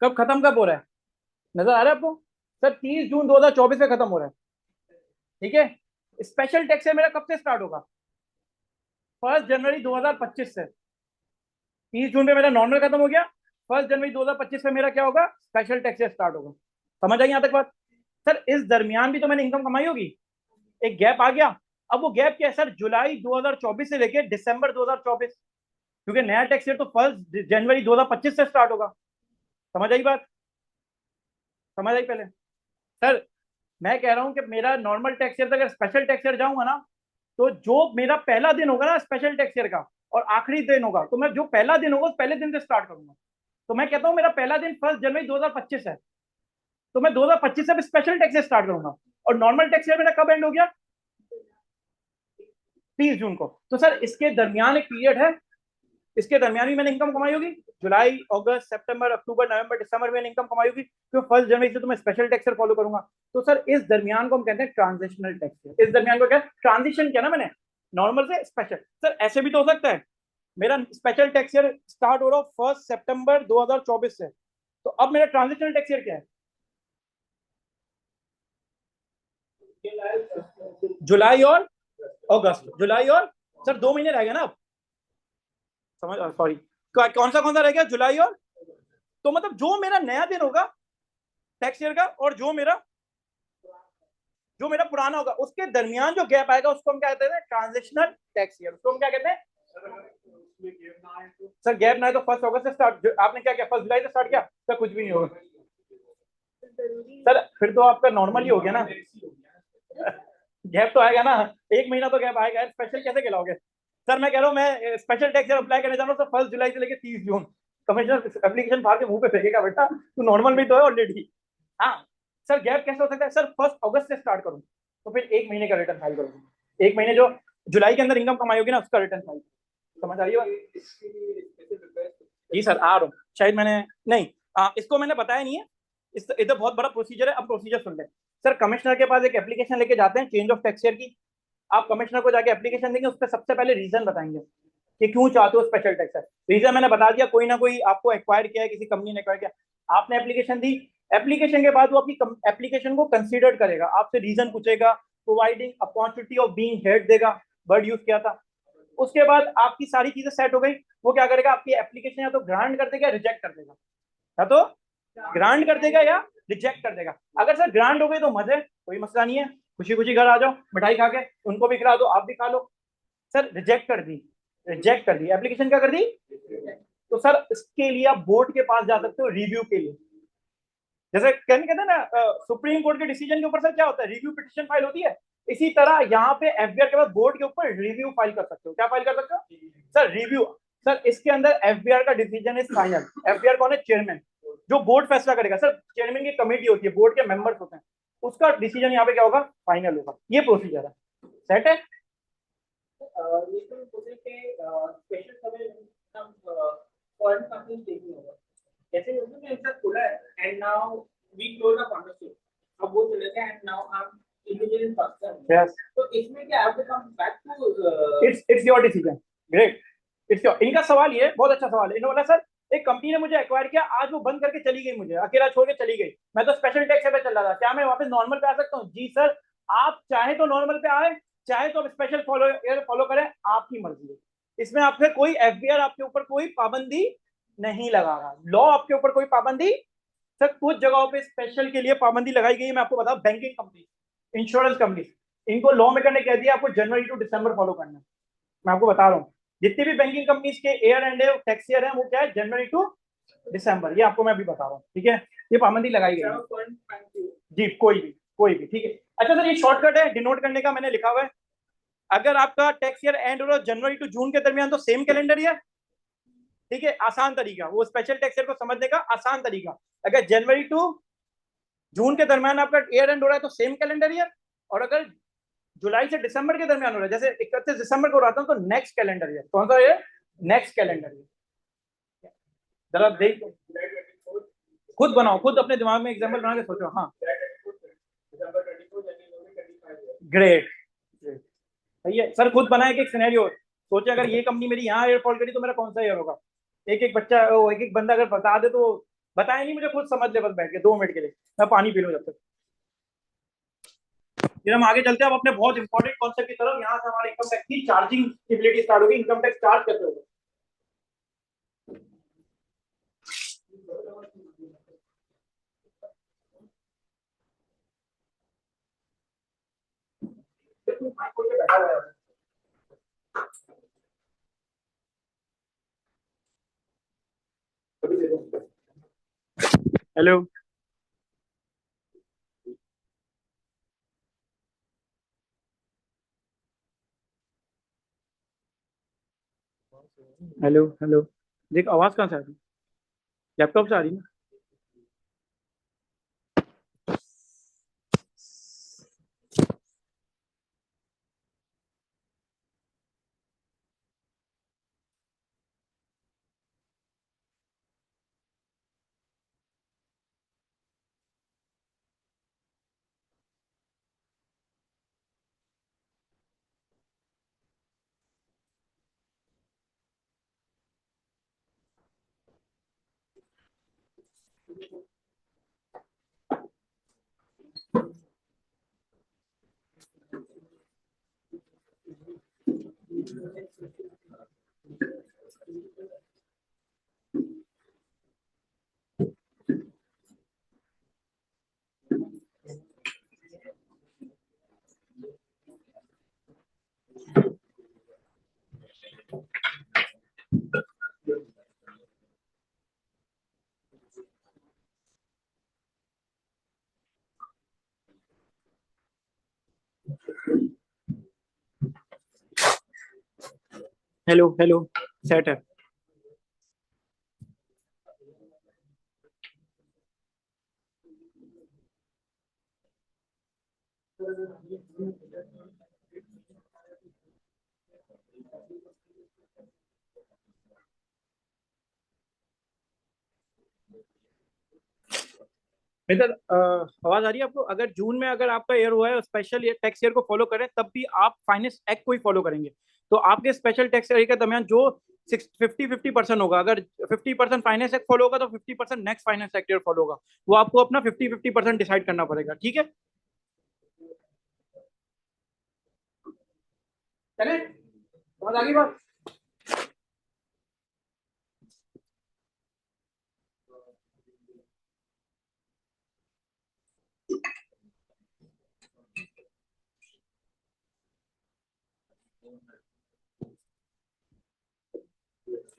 कब खत्म, कब हो रहा है, नजर आ रहा है आपको? सर 30 जून 2024 में खत्म हो रहा है, ठीक है। स्पेशल टैक्स ईयर मेरा कब से स्टार्ट होगा? 1 जनवरी 2025 से। 30 जून पे मेरा नॉर्मल खत्म हो गया, 1 जनवरी 2025 से मेरा क्या होगा, स्पेशल टैक्स ईयर स्टार्ट होगा। समझ आई यहाँ तक बात? सर इस दरमियान भी तो मैंने इनकम कमाई होगी, एक गैप आ गया। अब वो गैप क्या है सर? जुलाई 2024 से लेके दिसंबर 2024, क्योंकि नया टैक्स ईयर तो 1 जनवरी 2025 से स्टार्ट होगा। समझ आई बात? समझ आई पहले? सर मैं कह रहा हूं कि मेरा नॉर्मल टैक्स ईयर, अगर स्पेशल टैक्स ईयर जाऊंगा ना, तो जो मेरा पहला दिन होगा ना स्पेशल टैक्स ईयर का, और आखिरी दिन होगा, तो मैं जो पहला दिन होगा उस पहले दिन से स्टार्ट करूंगा। तो मैं कहता हूँ मेरा पहला दिन 1 जनवरी 2025 है, तो मैं 2025 से स्पेशल टैक्स स्टार्ट करूंगा, और नॉर्मल टैक्स ईयर मेरा कब एंड हो गया? 30 जून को। तो सर इसके दरमियान एक पीरियड है, इसके दरमियान भी मैंने इनकम कमाई होगी, जुलाई अगस्त सितंबर अक्टूबर नवंबर दिसंबर में इनकम कमाई होगी, तो 1 जनवरी से तो मैं स्पेशल टैक्स फॉलो करूंगा। तो सर इस दरमियान को हम कहते हैं ट्रांजिशनल टैक्स। इस दरमियान को क्या, ट्रांजिशन किया ना मैंने, नॉर्मल से स्पेशल। सर ऐसे भी तो हो सकता है, मेरा स्पेशल टैक्स ईयर स्टार्ट हो रहा हो 1 सितंबर 2024 से, तो अब मेरा ट्रांजिशनल टैक्स ईयर क्या है? जुलाई और अगस्त, जुलाई और, सर 2 महीने रह गए ना अब, समझ, सॉरी, कौन सा रह गया, जुलाई और, तो मतलब जो मेरा नया दिन होगा टैक्स ईयर का, और जो मेरा पुराना होगा, उसके दरमियान जो गैप आएगा उसको हम क्या कहते हैं, ट्रांजिशनल टैक्स ईयर, उसको हम क्या कहते हैं? सर गैप ना है तो 1 अगस्त से स्टार्ट, आपने क्या किया, 1 जुलाई से स्टार्ट किया, सर कुछ भी नहीं होगा। सर फिर तो आपका नॉर्मल ही हो गया ना, गैप तो आएगा ना, 1 महीना तो गैप आएगा, स्पेशल कैसे खिलाओगे? सर मैं कह रहा हूँ मैं स्पेशल टैक्स अप्लाई करने जा रहा हूँ, तो 1 जुलाई से लेकर 30 जून, कमिश्नर एप्लीकेशन फाड़ के मुंह पे फेंकेगा, बेटा तू नॉर्मल में तो है ऑलरेडी। हाँ, सर गैप कैसे हो सकता है? सर 1 अगस्त से स्टार्ट करूँ तो फिर 1 महीने का रिटर्न फाइल करूँगी, 1 महीने जो जुलाई के अंदर इनकम कमाई होगी ना उसका रिटर्न फाइल, समझ आ रही है? जी सर आ रहा हूँ, शायद मैंने नहीं, इसको मैंने बताया नहीं है, इस इधर बहुत बड़ा प्रोसीजर है, अब प्रोसीजर सुन ले। सर कमिश्नर के पास एक एप्लीकेशन लेके जाते हैं चेंज ऑफ टैक्स ईयर की, आप कमिश्नर को जाके एप्लीकेशन देंगे, उस पर सबसे पहले रीजन बताएंगे कि क्यों चाहते हो स्पेशल टैक्स है। रीजन मैंने बता दिया, कोई ना कोई आपको एक्वायर किया है, किसी कंपनी ने एक्वायर किया, आपने एप्लीकेशन दी, एप्लीकेशन के बाद वो आपकी एप्लीकेशन को कंसीडर करेगा, आपसे रीजन पूछेगा, providing opportunity of being head देगा, वर्ड यूज किया था। उसके बाद आपकी सारी चीजें सेट हो गई, वो क्या करेगा, आपकी एप्लीकेशन या तो ग्रांट कर देगा, रिजेक्ट कर देगा, या तो ग्रांट कर देगा या रिजेक्ट कर देगा। अगर सर ग्रांट हो गई तो मजे, कोई मसला नहीं है, खुशी खुशी घर आ जाओ, मिठाई खा के, उनको भी खिला दो, आप भी खा लो। सर रिजेक्ट कर दी एप्लीकेशन, क्या कर दी, तो सर इसके लिए आप बोर्ड के पास जा सकते हो रिव्यू के लिए, जैसे कहते हैं ना सुप्रीम कोर्ट के डिसीजन के ऊपर सर क्या होता है, रिव्यू पिटिशन फाइल होती है, इसी तरह यहाँ पे एफबीआर के बाद बोर्ड के ऊपर रिव्यू फाइल कर सकते हो। क्या फाइल कर सकते हो सर, रिव्यू। सर इसके अंदर एफबीआर का डिसीजन इज फाइनल, एफबीआर कौन है, चेयरमैन, जो बोर्ड फैसला करेगा। सर चेयरमैन की कमेटी होती है, बोर्ड के मेंबर्स होते हैं, उसका डिसीजन यहाँ पे क्या होगा, फाइनल होगा। ये प्रोसीजर है, सेट है। जैसे उसने एक साथ खुला है and now we close the partnership, अब वो चले गए and now I am individual person. Yes, तो इसमें क्या आपको come back to, it's your decision, great, it's your. इनका सवाल ये बहुत अच्छा सवाल है, इन्होंने बोला सर एक कंपनी ने मुझे एक्वायर किया, आज वो बंद करके चली गई, मुझे अकेला छोड़ के चली गई, मैं तो स्पेशल टैक्स पे चल रहा था, क्या मैं वापस नॉर्मल पे आ सकता हूँ? जी सर, आप चाहे तो नॉर्मल पे आए, चाहे तो स्पेशल फॉलो करें, आपकी मर्जी है, इसमें आपसे कोई एफबीआर आपके ऊपर कोई पाबंदी नहीं लगागा, लॉ आपके ऊपर कोई पाबंदी। सर कुछ जगहों पे स्पेशल के लिए पाबंदी लगाई गई है, मैं आपको बताऊं, बैंकिंग कंपनी, इंश्योरेंस कंपनी, इनको लॉ में करने कह दिया आपको जनवरी टू दिसंबर फॉलो करना है। मैं आपको बता रहा हूँ, जितनी भी बैंकिंग कंपनीज के एयर एंड टैक्स ईयर है वो क्या है, जनवरी टू दिसंबर, ये आपको मैं अभी बता रहा हूँ, ठीक है, ये पाबंदी लगाई गई है जी, कोई भी ठीक है। अच्छा सर ये शॉर्टकट है डिनोट करने का, मैंने लिखा हुआ है, अगर आपका टैक्स ईयर एंड हो रहा है जनवरी टू जून के दरमियान तो सेम कैलेंडर ईयर, ठीक है, आसान तरीका, वो स्पेशल टैक्स ईयर को समझने का आसान तरीका, अगर जनवरी टू जून के दरमियान आपका ईयर एंड हो रहा है तो सेम कैलेंडर ईयर, और अगर जुलाई से दिसंबर के दरमियान हो रहा है, जैसे 31 दिसंबर को रहता हूँ, तो नेक्स्ट कैलेंडर ईयर, कौन सा ईयर, नेक्स्ट कैलेंडर ईयर। जरा देख, खुद बनाओ, खुद अपने दिमाग में एग्जाम्पल बना के सोचो। हाँ ग्रेट, सही है सर, खुद बनाए एक सिनेरियो, सोचे अगर ये कंपनी मेरी यहाँ एयर फॉल करी तो मेरा कौन सा ईयर होगा, एक एक बच्चा, एक एक बंदा अगर बता दे तो, बताए नहीं मुझे, खुद समझ ले बस बैठ के 2 मिनट के लिए, मैं पानी पी लूँ जब तक। फिर हम आगे चलते हैं अब अपने बहुत इंपॉर्टेंट कॉन्सेप्ट की तरफ, यहाँ से हमारा इनकम टैक्स की चार्जिंग एबिलिटी स्टार्ट होगी, इनकम टैक्स चार्ज कैसे होगा। हेलो हेलो हेलो, देख आवाज कहाँ से आ रही है? लैपटॉप से आ रही ना। हेलो हेलो, सेट है। मित्र, आवाज आ रही है आपको? अगर जून में अगर आपका ईयर हुआ है स्पेशल टैक्स ईयर को फॉलो करें, तब भी आप फाइनेंस एक्ट को ही फॉलो करेंगे। तो आपके स्पेशल टैक्स ईयर के दरमियान जो 50-50% होगा, अगर 50% फाइनेंस एक्ट फॉलो होगा तो 50% next finance act year follow होगा। वो आपको अपना 50-50% डिसाइड करना पड़ेगा, ठीक है? चले, समझ आ गई बात?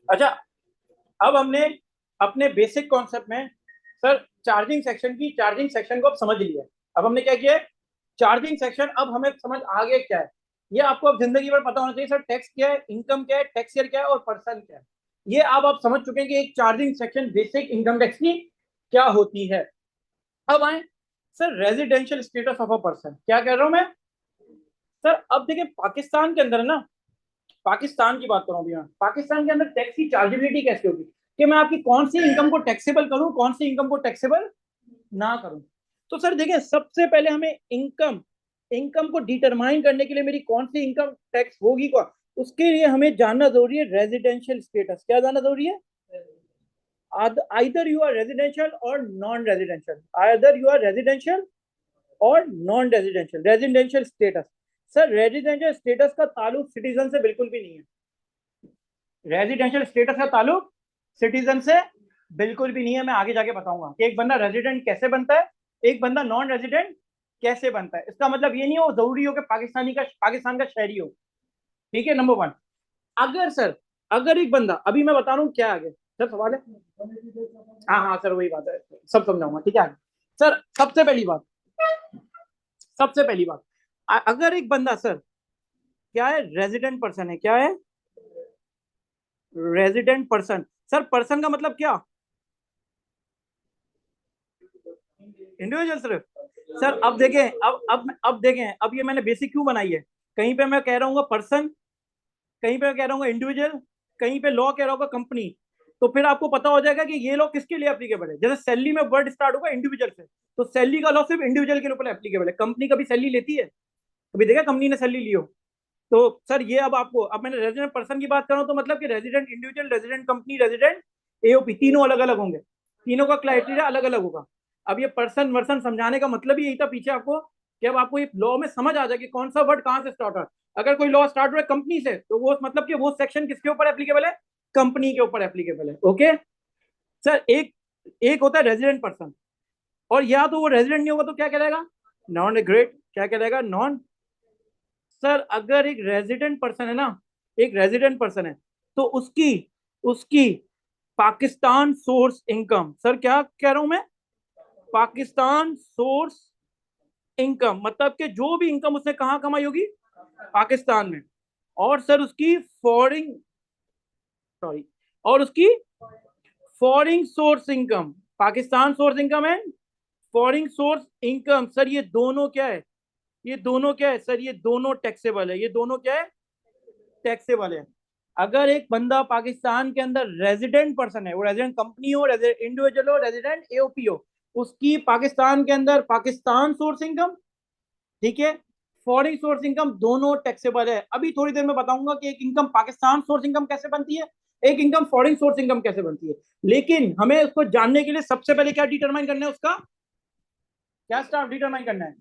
अच्छा, अब हमने अपने बेसिक कॉन्सेप्ट में सर चार्जिंग सेक्शन को अब समझ लिया है। अब हमने क्या किया है, चार्जिंग सेक्शन अब हमें समझ आ गया क्या है। ये आपको अब जिंदगी भर पता होना चाहिए सर, टैक्स क्या है, इनकम क्या है, टैक्स ईयर क्या है और पर्सन क्या है। ये अब आप समझ चुके हैं कि एक charging section basic income tax की क्या होती है। अब आए sir residential status of a person, क्या कह रहा हूं मैं सर? अब देखिए पाकिस्तान के अंदर ना, पाकिस्तान की बात कर रहा हूँ, पाकिस्तान के अंदर टैक्स की चार्जेबिलिटी कैसे होगी कि मैं आपकी कौन सी इनकम को टैक्सेबल करूं, कौन सी इनकम को टैक्सेबल ना करूं। तो सर देखिए, सबसे पहले हमें इनकम इनकम को डिटरमाइन करने के लिए मेरी कौन सी इनकम टैक्स होगी, कौन, उसके लिए हमें जानना जरूरी है रेजिडेंशियल स्टेटस। क्या जानना जरूरी है? आइदर यू आर रेजिडेंशियल और non residential, either you are residential और non residential. Residential status, sir residential status का ताल्लुक सिटीजन से बिल्कुल भी नहीं है। रेजिडेंशियल स्टेटस का ताल्लुक सिटीजन से बिल्कुल भी नहीं है। मैं आगे जाके बताऊंगा कि एक बंदा रेजिडेंट कैसे बनता है, एक बंदा नॉन रेजिडेंट कैसे बनता है। इसका मतलब ये नहीं हो जरूरी हो कि पाकिस्तान का शहरी हो, ठीक है? नंबर वन, अगर सर, अगर एक बंदा, अभी मैं बता रहा हूँ क्या आगे सर सवाल है। हाँ हाँ सर, वही बात है, सब समझाऊंगा, ठीक है आगे। सर सबसे पहली बात, अगर एक बंदा सर क्या है, रेजिडेंट पर्सन है, क्या है? Resident person. सर पर्सन का मतलब क्या? इंडिविजुअल सिर्फ। सर अब देखें, अब देखें, अब ये मैंने बेसिक क्यों बनाई है। कहीं पे मैं कह रहा हूँ पर्सन, कहीं पे मैं कह रहा हूँ इंडिविजुअल, कहीं पे लॉ कह रहा होगा कंपनी। तो फिर आपको पता हो जाएगा कि ये लॉ किसके लिए एप्लीकेबल है। जैसे सैलरी में वर्ड स्टार्ट होगा इंडिविजुअल से, तो सैलरी का लॉ सिर्फ इंडिविजुअल के ऊपर एप्लीकेबल है। कंपनी कभी सैलरी लेती है? कभी देखा कंपनी ने सैलरी ली हो? तो सर ये अब आपको, अब मैंने रेजिडेंट पर्सन की बात कर रहा हूँ तो मतलब कि resident individual, resident company, resident AOP, तीनों अलग अलग होंगे, तीनों का क्राइटेरिया अलग अलग होगा। अब ये पर्सन वर्सन समझाने का मतलब ही यही था पीछे आपको, कि अब आपको ये लॉ में समझ आ जाए कि कौन सा वर्ड कहां से स्टार्ट है। अगर कोई लॉ स्टार्ट हो रहा है कंपनी से, तो वो मतलब कि वो सेक्शन किसके ऊपर एप्लीकेबल है? कंपनी के ऊपर एप्लीकेबल है। ओके सर, एक एक होता है रेजिडेंट पर्सन, और या तो वो रेजिडेंट नहीं होगा तो क्या कहलाएगा? Non great. क्या कहलाएगा? नॉन। सर अगर एक रेजिडेंट पर्सन है ना, एक रेजिडेंट पर्सन है, तो उसकी उसकी पाकिस्तान सोर्स इनकम, सर क्या कह रहा हूं मैं? पाकिस्तान सोर्स इनकम मतलब कि जो भी इनकम उसने कहां कमाई होगी? पाकिस्तान में। और सर उसकी फॉरेन, सॉरी, और उसकी foreign source income, Pakistan source income and foreign source income. Sir ये दोनों क्या है, ये दोनों क्या है सर, ये दोनों टैक्सेबल है, ये दोनों क्या है, टैक्सेबल है। अगर एक बंदा पाकिस्तान के अंदर रेजिडेंट पर्सन है, वो रेजिडेंट कंपनी हो, इंडिविजुअल हो, रेजिडेंट एओपी हो, उसकी पाकिस्तान के अंदर पाकिस्तान सोर्स इनकम, ठीक है, फॉरेन सोर्स इनकम, दोनों टैक्सेबल है। अभी थोड़ी देर में बताऊंगा कि एक इनकम पाकिस्तान सोर्स इनकम कैसे बनती है, एक इनकम फॉरेन सोर्स इनकम कैसे बनती है। लेकिन हमें उसको जानने के लिए सबसे पहले क्या डिटरमाइन करना है, उसका क्या स्टाफ डिटरमाइन करना है,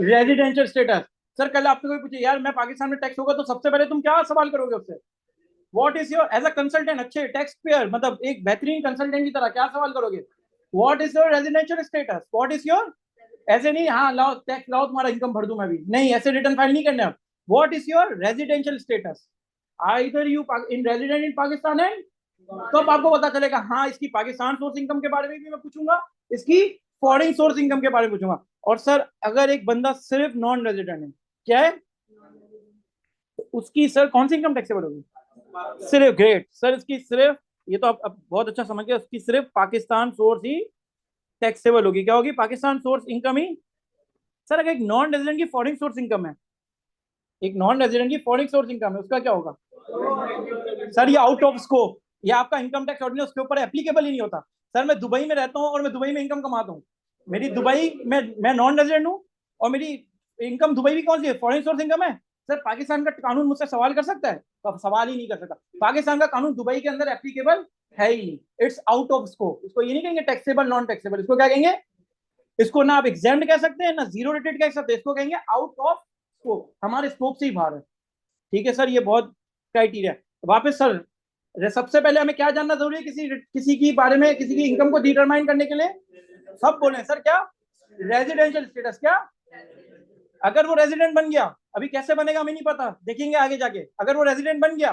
रेजिडेंशियल स्टेटस। सर कल आपसे कोई पूछे यार मैं पाकिस्तान में टैक्स होगा, तो सबसे पहले तुम क्या सवाल करोगे उससे, what is your as a consultant, अच्छे टैक्स पेयर, मतलब एक बेहतरीन कंसल्टेंट की तरह क्या सवाल करोगे, what is your residential status, what is your, ऐसे नहीं हाँ लाओ टैक्स लाओ तुम्हारा इनकम भर दूं मैं भी, नहीं ऐसे रिटर्न फाइल नहीं करने। What is your residential status, either you in resident in Pakistan and, तो अब आपको पता चलेगा हाँ इसकी पाकिस्तान सोर्स इनकम के बारे में भी मैं पूछूंगा, इसकी फॉरेन सोर्स इनकम के बारे में पूछूंगा। और सर अगर एक बंदा सिर्फ नॉन रेजिडेंट है, क्या है, तो उसकी सर कौन सी इनकम टैक्सेबल होगी, सिर्फ, ग्रेट सर, इसकी सिर्फ, ये तो आप बहुत अच्छा समझ गए, उसकी सिर्फ पाकिस्तान सोर्स ही टैक्सेबल होगी। क्या होगी, पाकिस्तान सोर्स इनकम ही। सर अगर एक नॉन रेजिडेंट की फॉरेन सोर्स इनकम है, एक नॉन रेजिडेंट की फॉरेन सोर्स इनकम है, उसका क्या होगा, सर ये आउट ऑफ स्कोप, ये आपका इनकम टैक्स ऑर्डिनेंस उसके ऊपर एप्लीकेबल ही नहीं होता। सर मैं दुबई में रहता हूँ और मैं दुबई में इनकम कमाता हूँ, मेरी दुबई में, मैं नॉन रेजिडेंट हूँ और मेरी इनकम दुबई भी कौन सी है, फॉरेन सोर्स इनकम है। सर पाकिस्तान का कानून मुझसे सवाल कर सकता है, तो अब सवाल ही नहीं कर सकता, पाकिस्तान का कानून दुबई के अंदर एप्लीकेबल है ही नहीं, इट्स आउट ऑफ स्कोप। इसको ये नहीं कहेंगे टैक्सेबल नॉन टैक्सेबल, इसको क्या कहेंगे, इसको ना आप एग्जाम कह सकते हैं ना जीरो रेटेड कह सकते हैं, इसको कहेंगे आउट ऑफ स्कोप, हमारे स्कोप से ही बाहर है। ठीक है सर, ये बहुत क्राइटेरिया है। वापस सर, सबसे पहले हमें क्या जानना जरूरी है किसी किसी की बारे में, किसी की इनकम को डिटरमाइन करने के लिए, सब बोले सर क्या, रेजिडेंशियल स्टेटस, क्या, अगर वो रेजिडेंट बन गया, अभी कैसे बनेगा हमें नहीं पता, देखेंगे आगे जाके, अगर वो रेजिडेंट बन गया,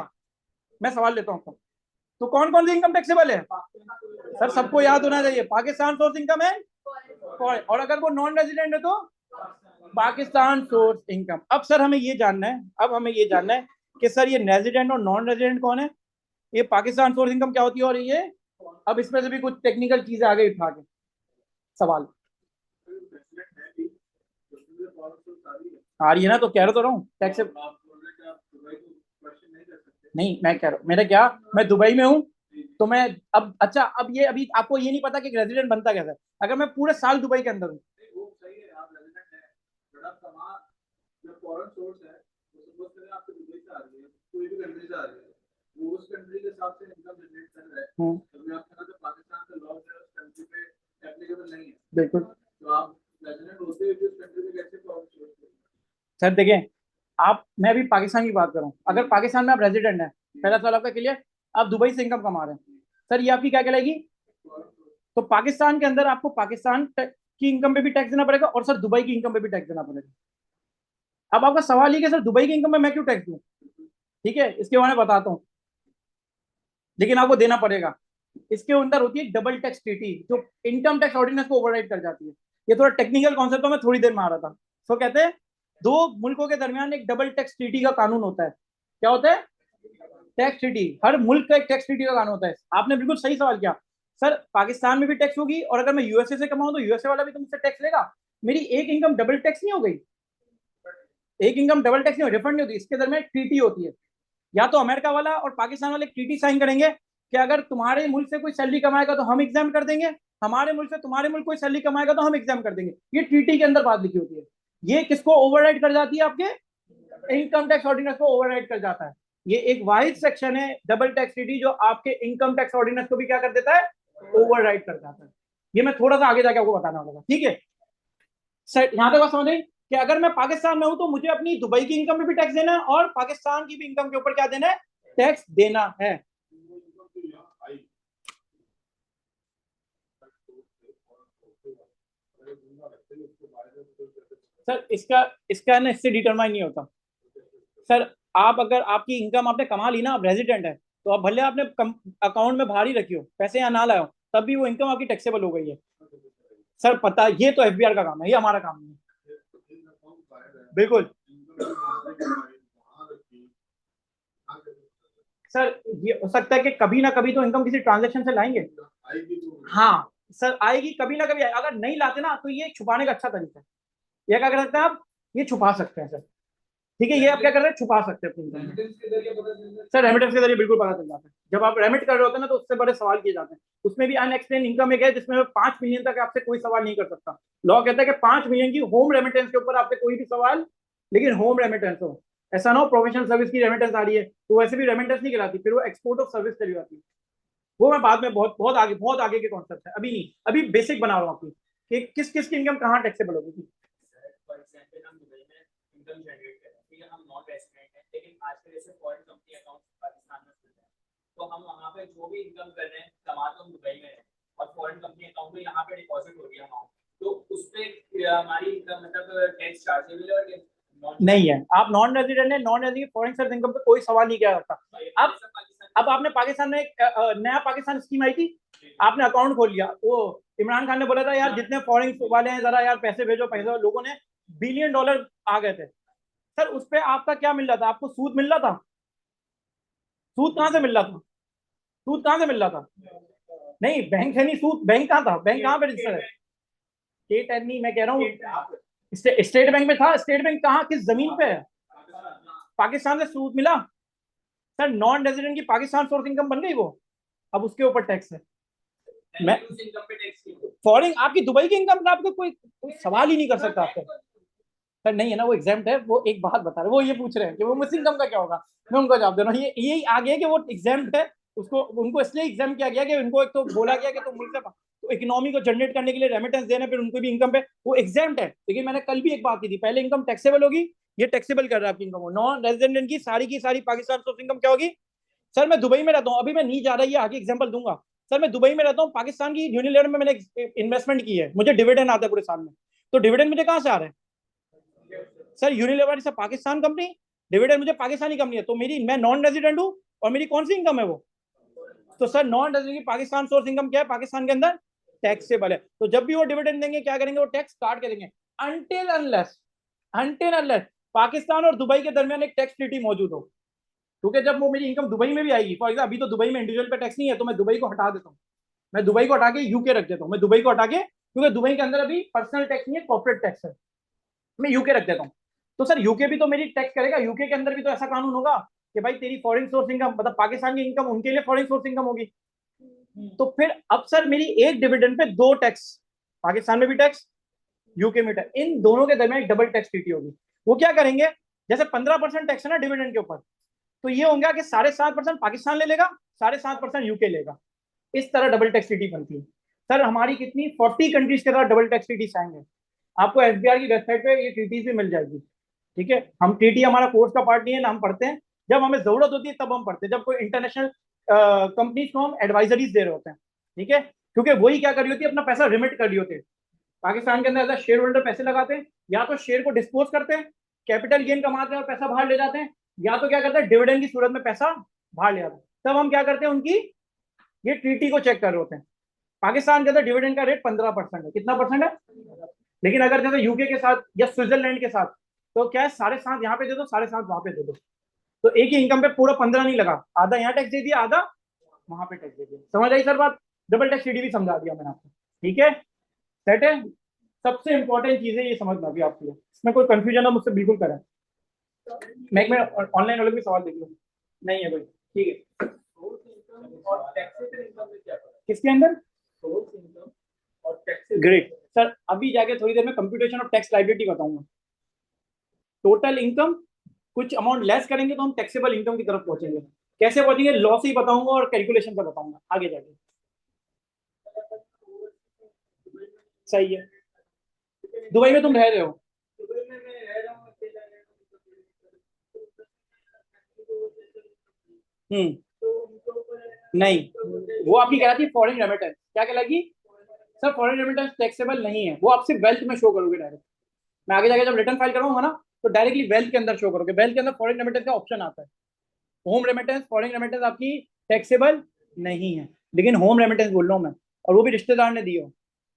मैं सवाल लेता हूँ, तो कौन कौन सी इनकम टैक्सेबल है, सर सबको याद होना चाहिए, पाकिस्तान सोर्स इनकम है, और अगर वो नॉन रेजिडेंट है तो पाकिस्तान सोर्स इनकम। अब सर हमें ये जानना है, अब हमें ये जानना है कि सर ये रेजिडेंट और नॉन रेजिडेंट कौन है, ये पाकिस्तान सोर्स इनकम क्या होती है, और ये अब इसमें से भी कुछ टेक्निकल चीजें आगे उठा के सवाल आ रही है ना, तो कह रहा तो रहा हूँ टैक्स नहीं, मैं कह रहा हूँ मेरा क्या, मैं दुबई में हूँ, तो मैं अब अच्छा, अब ये अभी आपको ये नहीं पता कि रेजिडेंट बनता कैसा है, अगर मैं पूरे साल दुबई के अंदर हूँ, फॉरेन सोर्स है, तो सपोज करें आपको दुबई से आ रही है, कोई भी कंट्री से आ रही है, वो उस कंट्री के हिसाब से इनकम जनरेट कर रहा है, तो आपके यहाँ तो पाकिस्तान का लॉ है उस कंट्री पे एप्लीकेबल नहीं है, बिल्कुल, तो आप रेजिडेंट होते हुए भी उस कंट्री में कैसे फॉरेन सोर्स, सर देखें, आप, मैं अभी पाकिस्तान की बात कर रहा हूँ, अगर पाकिस्तान में आप रेजिडेंट हैं, पहला सवाल आपका क्लियर, आप दुबई से इनकम कमा रहे हैं, सर ये आपकी क्या कहलाएगी, तो पाकिस्तान के अंदर आपको पाकिस्तान की इनकम पे भी टैक्स देना पड़ेगा, और सर दुबई की इनकम पे भी टैक्स देना पड़ेगा। अब आपका सवाल ये कि सर दुबई की इनकम में मैं क्यों टैक्स दूं, ठीक है इसके बारे में बताता हूँ, लेकिन आपको देना पड़ेगा। इसके अंदर होती है डबल टैक्स ट्रीटी, जो इनकम टैक्स ऑर्डिनेंस को ओवरराइड कर जाती है। ये थोड़ा टेक्निकल कॉन्सेप्ट है, मैं थोड़ी देर में आ रहा था। तो कहते हैं दो मुल्कों के दरमियान एक डबल टैक्स ट्रीटी का कानून होता है। क्या होता है, टैक्स ट्रीटी, हर मुल्क का एक टैक्स ट्रीटी का कानून होता है। आपने बिल्कुल सही सवाल किया, सर पाकिस्तान में भी टैक्स होगी, और अगर मैं यूएसए से कमाऊं तो यूएसए वाला भी तो मुझसे टैक्स लेगा, मेरी एक इनकम डबल टैक्स नहीं हो गई, एक इनकम डबल टैक्स नहीं, रिफंड नहीं होती, इसके दरमियान ट्रीटी होती है। या तो अमेरिका वाला और पाकिस्तान वाले ट्रीटी साइन करेंगे कि अगर तुम्हारे मुल्क से कोई सैलरी कमाएगा तो हम एग्जाम कर देंगे, हमारे मुल्क से तुम्हारे मुल्क कोई सैलरी कमाएगा तो हम एग्जाम कर देंगे। ये ट्रीटी के अंदर बात लिखी होती है। ये किसको ओवरराइड कर जाती है, आपके इनकम टैक्स ऑर्डिनेंस को ओवरराइड कर जाता है। ये एक वाइड सेक्शन है डबल टैक्स ट्रीटी, जो आपके इनकम टैक्स ऑर्डिनेंस को भी क्या कर देता है, ओवरराइड कर जाता है। ये मैं थोड़ा सा आगे जाके आपको बताना होगा, ठीक है सर, यहाँ तक बात समझ आई कि अगर मैं पाकिस्तान में हूं तो मुझे अपनी दुबई की इनकम पे भी टैक्स देना है, और पाकिस्तान की भी इनकम के ऊपर क्या देना है, टैक्स देना है। सर इसका इसका ना इससे डिटरमाइन नहीं होता सर। आप अगर आपकी इनकम आपने कमा ली ना, आप रेजिडेंट है, तो आप भले आपने अकाउंट में बाहर ही रखी हो, पैसे यहाँ ना लाए हो, तब भी वो इनकम आपकी टैक्सेबल हो गई है। सर पता, ये तो एफबीआर का काम है, ये हमारा काम नहीं है। बिल्कुल सर, ये हो सकता है कि कभी ना कभी तो इनकम किसी ट्रांजेक्शन से लाएंगे, हाँ सर, आएगी कभी ना कभी अगर नहीं लाते ना तो ये छुपाने का अच्छा तरीका है। ये क्या कर सकते हैं आप, ये छुपा सकते हैं सर। ठीक है, ये आप क्या कर रहे हैं, छुपा सकते हैं अपनी इनकम। सर रेमिटेंस के जरिए बिल्कुल पता चल जाता है। जब आप रेमिट कर रहे होते हैं ना तो उससे बड़े सवाल किए जाते हैं। उसमें भी अनएक्सप्लेन इनकम एक है जिसमें 5 मिलियन तक आपसे कोई सवाल नहीं कर सकता। लॉ कहता है कि 5 मिलियन की होम रेमिटेंस के ऊपर आपसे कोई भी सवाल, लेकिन होम रेमिटेंस हो। ऐसा ना हो प्रोफेशनल सर्विस की रेमिटेंस आ रही है तो वैसे भी रेमिटेंस नहीं कहलाती, फिर वो एक्सपोर्ट ऑफ सर्विस चली जाती है। वो मैं बाद में बहुत आगे के कॉन्सेप्ट है, अभी नहीं, अभी बेसिक बना रहा हूँ आपकी कि किस किस की इनकम कहाँ टैक्सेबल होगी। फॉर एग्जांपल हम दुबई में इनकम जनरेट कर रहे हैं, ठीक है, हम नॉन रेजिडेंट हैं, लेकिन आजकल जैसे फॉरेन कंपनी अकाउंट पाकिस्तान में खुल रहे हैं, तो हम वहाँ पे जो भी इनकम कर रहे हैं, कमा तो हम दुबई में है और फॉरेन कंपनी अकाउंट में यहाँ पे डिपॉजिट हो रही है अमाउंट, तो उस पर हमारी इनकम मतलब टैक्स चार्जेबल है और नहीं है। आप नॉन रेजिडेंट है, non resident foreign service income पे कोई सवाल नहीं किया जाता। अब आपने पाकिस्तान में एक नया पाकिस्तान स्कीम आई थी, आपने अकाउंट खोल लिया, वो इमरान खान ने बोला था यार जितने फॉरेन वाले हैं जरा यार पैसे भेजो पैसे, लोगों ने $1 बिलियन आ गए थे। सर उस पे आपका क्या मिल रहा था, आपको सूद मिल रहा था? सूद कहाँ से मिल रहा था? सूद कहाँ से मिल रहा था? नहीं बैंक है नहीं, सूद बैंक कहाँ था, बैंक कहाँ पे रजिस्टर है? स्टेट है नहीं, मैं कह रहा हूँ स्टेट बैंक में था। स्टेट बैंक कहाँ, किस जमीन पे है? पाकिस्तान से सूद मिला। सर नॉन रेजिडेंट की पाकिस्तान सोर्स इनकम बन गई वो, अब उसके ऊपर टैक्स है। मैं फॉरेन आपकी दुबई की इनकम का आपको कोई सवाल ही नहीं कर सकता आपको। सर नहीं है ना, वो एग्जाम्प्ट है। वो एक बात बता रहे, वो ये पूछ रहे हैं कि वो मुस्लिम इनकम का क्या होगा, मैं उनको जवाब दे रहा हूँ। ये यही आ गया कि वो एग्जाम्प्ट है, उसको उनको इसलिए एग्जाम किया गया कि उनको एक तो बोला गया कि तुम मुल्क से तो इकोनॉमी को जनरेट करने के लिए रेमिटेंस देना, फिर उनको भी इनकम पे वो एग्जाम्प्ट है। लेकिन मैंने कल भी एक बात की थी, पहले इनकम टैक्सेबल होगी, ये टैक्सेबल कर रहा है आपकी इनकम। नॉन रेजिडेंट की सारी पाकिस्तान सोर्स इनकम क्या होगी? सर मैं दुबई में रहता हूँ, अभी मैं नहीं जा रहा, ये आगे एग्जाम्पल दूंगा। सर मैं दुबई में रहता हूँ, पाकिस्तान की यूनिलीवर में मैंने इन्वेस्टमेंट की है, मुझे डिविडेंड आता है पूरे साल में। तो डिविडेंड मुझे कहाँ से आ रहा है? सर यूनिलीवर से पाकिस्तान कंपनी, डिविडेंड मुझे पाकिस्तानी कंपनी है, तो मेरी मैं नॉन रेजिडेंट हूँ और मेरी कौन सी इनकम है वो? तो सर नॉन रेजिडेंट की पाकिस्तान सोर्स इनकम क्या है, पाकिस्तान के अंदर टैक्सेबल है। तो जब भी वो डिविडेंड देंगे क्या करेंगे, वो टैक्स काट के देंगे। अनटिल अनलेस पाकिस्तान और दुबई के दरमियान एक टैक्स ट्रीटी मौजूद हो। क्योंकि जब वो मेरी इनकम दुबई में भी आएगी, फॉर एग्जाम्पल अभी तो दुबई में इंडिविजुअल पे टैक्स नहीं है, तो मैं दुबई को हटा देता हूँ। मैं दुबई को हटा के यूके रख देता हूँ। मैं दुबई को हटा के, क्योंकि दुबई के अंदर अभी पर्सनल टैक्स नहीं है, कॉर्पोरेट टैक्स है, मैं यूके रख देता हूँ। तो सर यूके भी तो मेरी टैक्स करेगा, यूके के अंदर भी तो ऐसा कानून होगा कि भाई तेरी फॉरेन सोर्स इनकम मतलब पाकिस्तान की इनकम उनके लिए फॉरेन सोर्स इनकम होगी। तो फिर अब सर मेरी एक डिविडेंड पे दो टैक्स, पाकिस्तान में भी टैक्स, यूके में टैक्स, इन दोनों के दरमियान डबल टैक्स ट्रीटी होगी। वो क्या करेंगे, जैसे 15% टैक्स है ना डिविडेंड के ऊपर, तो ये होगा कि 7.5% पाकिस्तान ले लेगा, 7.5% यूके लेगा। इस तरह डबल टैक्स ट्रीटी बनती है। सर हमारी कितनी 40 कंट्रीज के साथ डबल टैक्स ट्रीटी साइन है। आपको एफबीआर की वेबसाइट पे ये ट्रीटीज भी मिल जाएगी। ठीक है, हम ट्रीटी हमारा कोर्स का पार्ट नहीं है ना, हम पढ़ते हैं जब हमें जरूरत होती है तब हम पढ़ते हैं, जब कोई इंटरनेशनल कंपनीज को हम एडवाइजरीज दे रहे होते हैं। ठीक है, क्योंकि वही क्या कर रही होती है, अपना पैसा रिमिट कर रही होती है। पाकिस्तान के अंदर ऐसा शेयर होल्डर पैसे लगाते हैं, या तो शेयर को डिस्पोज करते हैं, कैपिटल गेन कमाते हैं और पैसा बाहर ले जाते हैं, या तो क्या करते हैं डिविडेंड की सूरत में पैसा बाहर ले जाते हैं। तब हम क्या करते हैं, उनकी ये ट्रीटी को चेक कर रहे होते हैं। पाकिस्तान के अंदर डिविडेंड का रेट 15% है, कितना परसेंट है? लेकिन अगर जैसे यूके के साथ या स्विट्जरलैंड के साथ, तो क्या है 7.5 यहाँ पे दे दो, 7.5 वहां पे दे दो, तो एक ही इनकम पे पूरा 15 नहीं लगा, आधा यहाँ टैक्स दे दिया, आधा वहां पे टैक्स दे दिया। समझ आई सर बात? डबल टैक्स सीडी भी समझा दिया मैंने आपको। ठीक है, सेट है। सबसे इंपॉर्टेंट चीज है ये समझना भी आपके लिए, इसमें कोई कंफ्यूजन है मुझसे बिल्कुल करें। मैं एक मिनट ऑनलाइन वाले भी सवाल देख लूँ, नहीं है कोई? ठीक है, किसके अंदर? ग्रेट सर, अभी जाके थोड़ी देर में कंप्यूटेशन ऑफ टैक्स लाइबिलिटी बताऊंगा। टोटल इनकम कुछ अमाउंट लेस करेंगे तो हम टैक्सेबल इनकम की तरफ पहुंचेंगे। कैसे पहुंचेंगे, लॉ से ही बताऊंगा और कैलकुलेशन से बताऊंगा आगे जाके। सही है, दुबई में तुम रह रहे हो? नहीं, वो आपकी कहलाती है फॉरेन रेमिटेंस। क्या कहलाएगी? सर फॉरेन रेमिटेंस टैक्सेबल नहीं है, वो आप सिर्फ वेल्थ में शो करोगे डायरेक्ट। मैं आगे जाके जब रिटर्न फाइल कराऊंगा ना, तो डायरेक्टली वेल्थ के अंदर शो करोगे, वेल्थ के अंदर फॉरेन रेमिटेंस का ऑप्शन आता है। होम रेमिटेंस फॉरेन रेमिटेंस आपकी टैक्सेबल नहीं है, लेकिन होम रेमिटेंस बोल रहा हूँ मैं, और वो भी रिश्तेदार ने दी हो,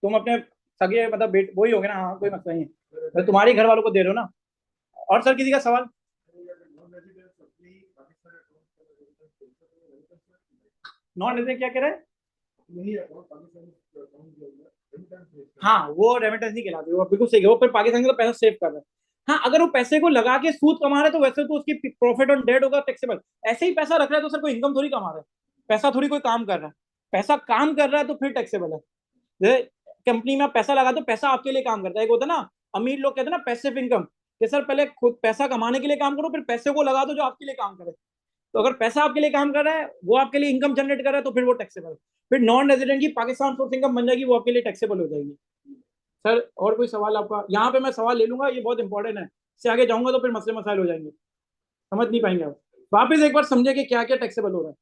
तुम अपने सगे मतलब बेट वही हो गए ना, हाँ कोई मसला नहीं है, तो तुम्हारे घर वालों को दे रहे हो ना। और सर किसी का सवाल? नॉन रेजिडेंट क्या कह रहे हैं? हाँ, वो रेमिटेंस नहीं कहलाती, वो बिल्कुल सही है, वो फिर पाकिस्तान का पैसा सेव कर रहा है। हाँ, अगर वो पैसे को लगा के सूद कमा रहे हैं तो वैसे तो उसकी प्रॉफिट ऑन डेट होगा टैक्सेबल। ऐसे ही पैसा रख रहा है तो सर कोई इनकम थोड़ी कमा रहा है, पैसा थोड़ी कोई काम कर रहा है, पैसा काम कर रहा है तो फिर टैक्सेबल है। जैसे कंपनी में आप पैसा लगा तो पैसा आपके लिए काम करता है। एक होता है ना, अमीर लोग कहते हैं ना पैसिव इनकम, कि सर पहले खुद पैसा कमाने के लिए काम करो, फिर पैसे को लगा दो जो आपके लिए काम करे। तो अगर पैसा आपके लिए काम कर रहा है, वो आपके लिए इनकम जनरेट कर रहा है, तो फिर वो टैक्सेबल है। फिर नॉन रेजिडेंट की पाकिस्तान सोर्स इनकम बन जाएगी, वो आपके लिए टैक्सेबल हो जाएगी। सर और कोई सवाल आपका? यहाँ पे मैं सवाल ले लूंगा, ये बहुत इंपॉर्टेंट है, इससे आगे जाऊंगा तो फिर मसले मसाइल हो जाएंगे, समझ नहीं पाएंगे आप। वापिस एक बार समझे कि क्या क्या टैक्सेबल हो रहा है।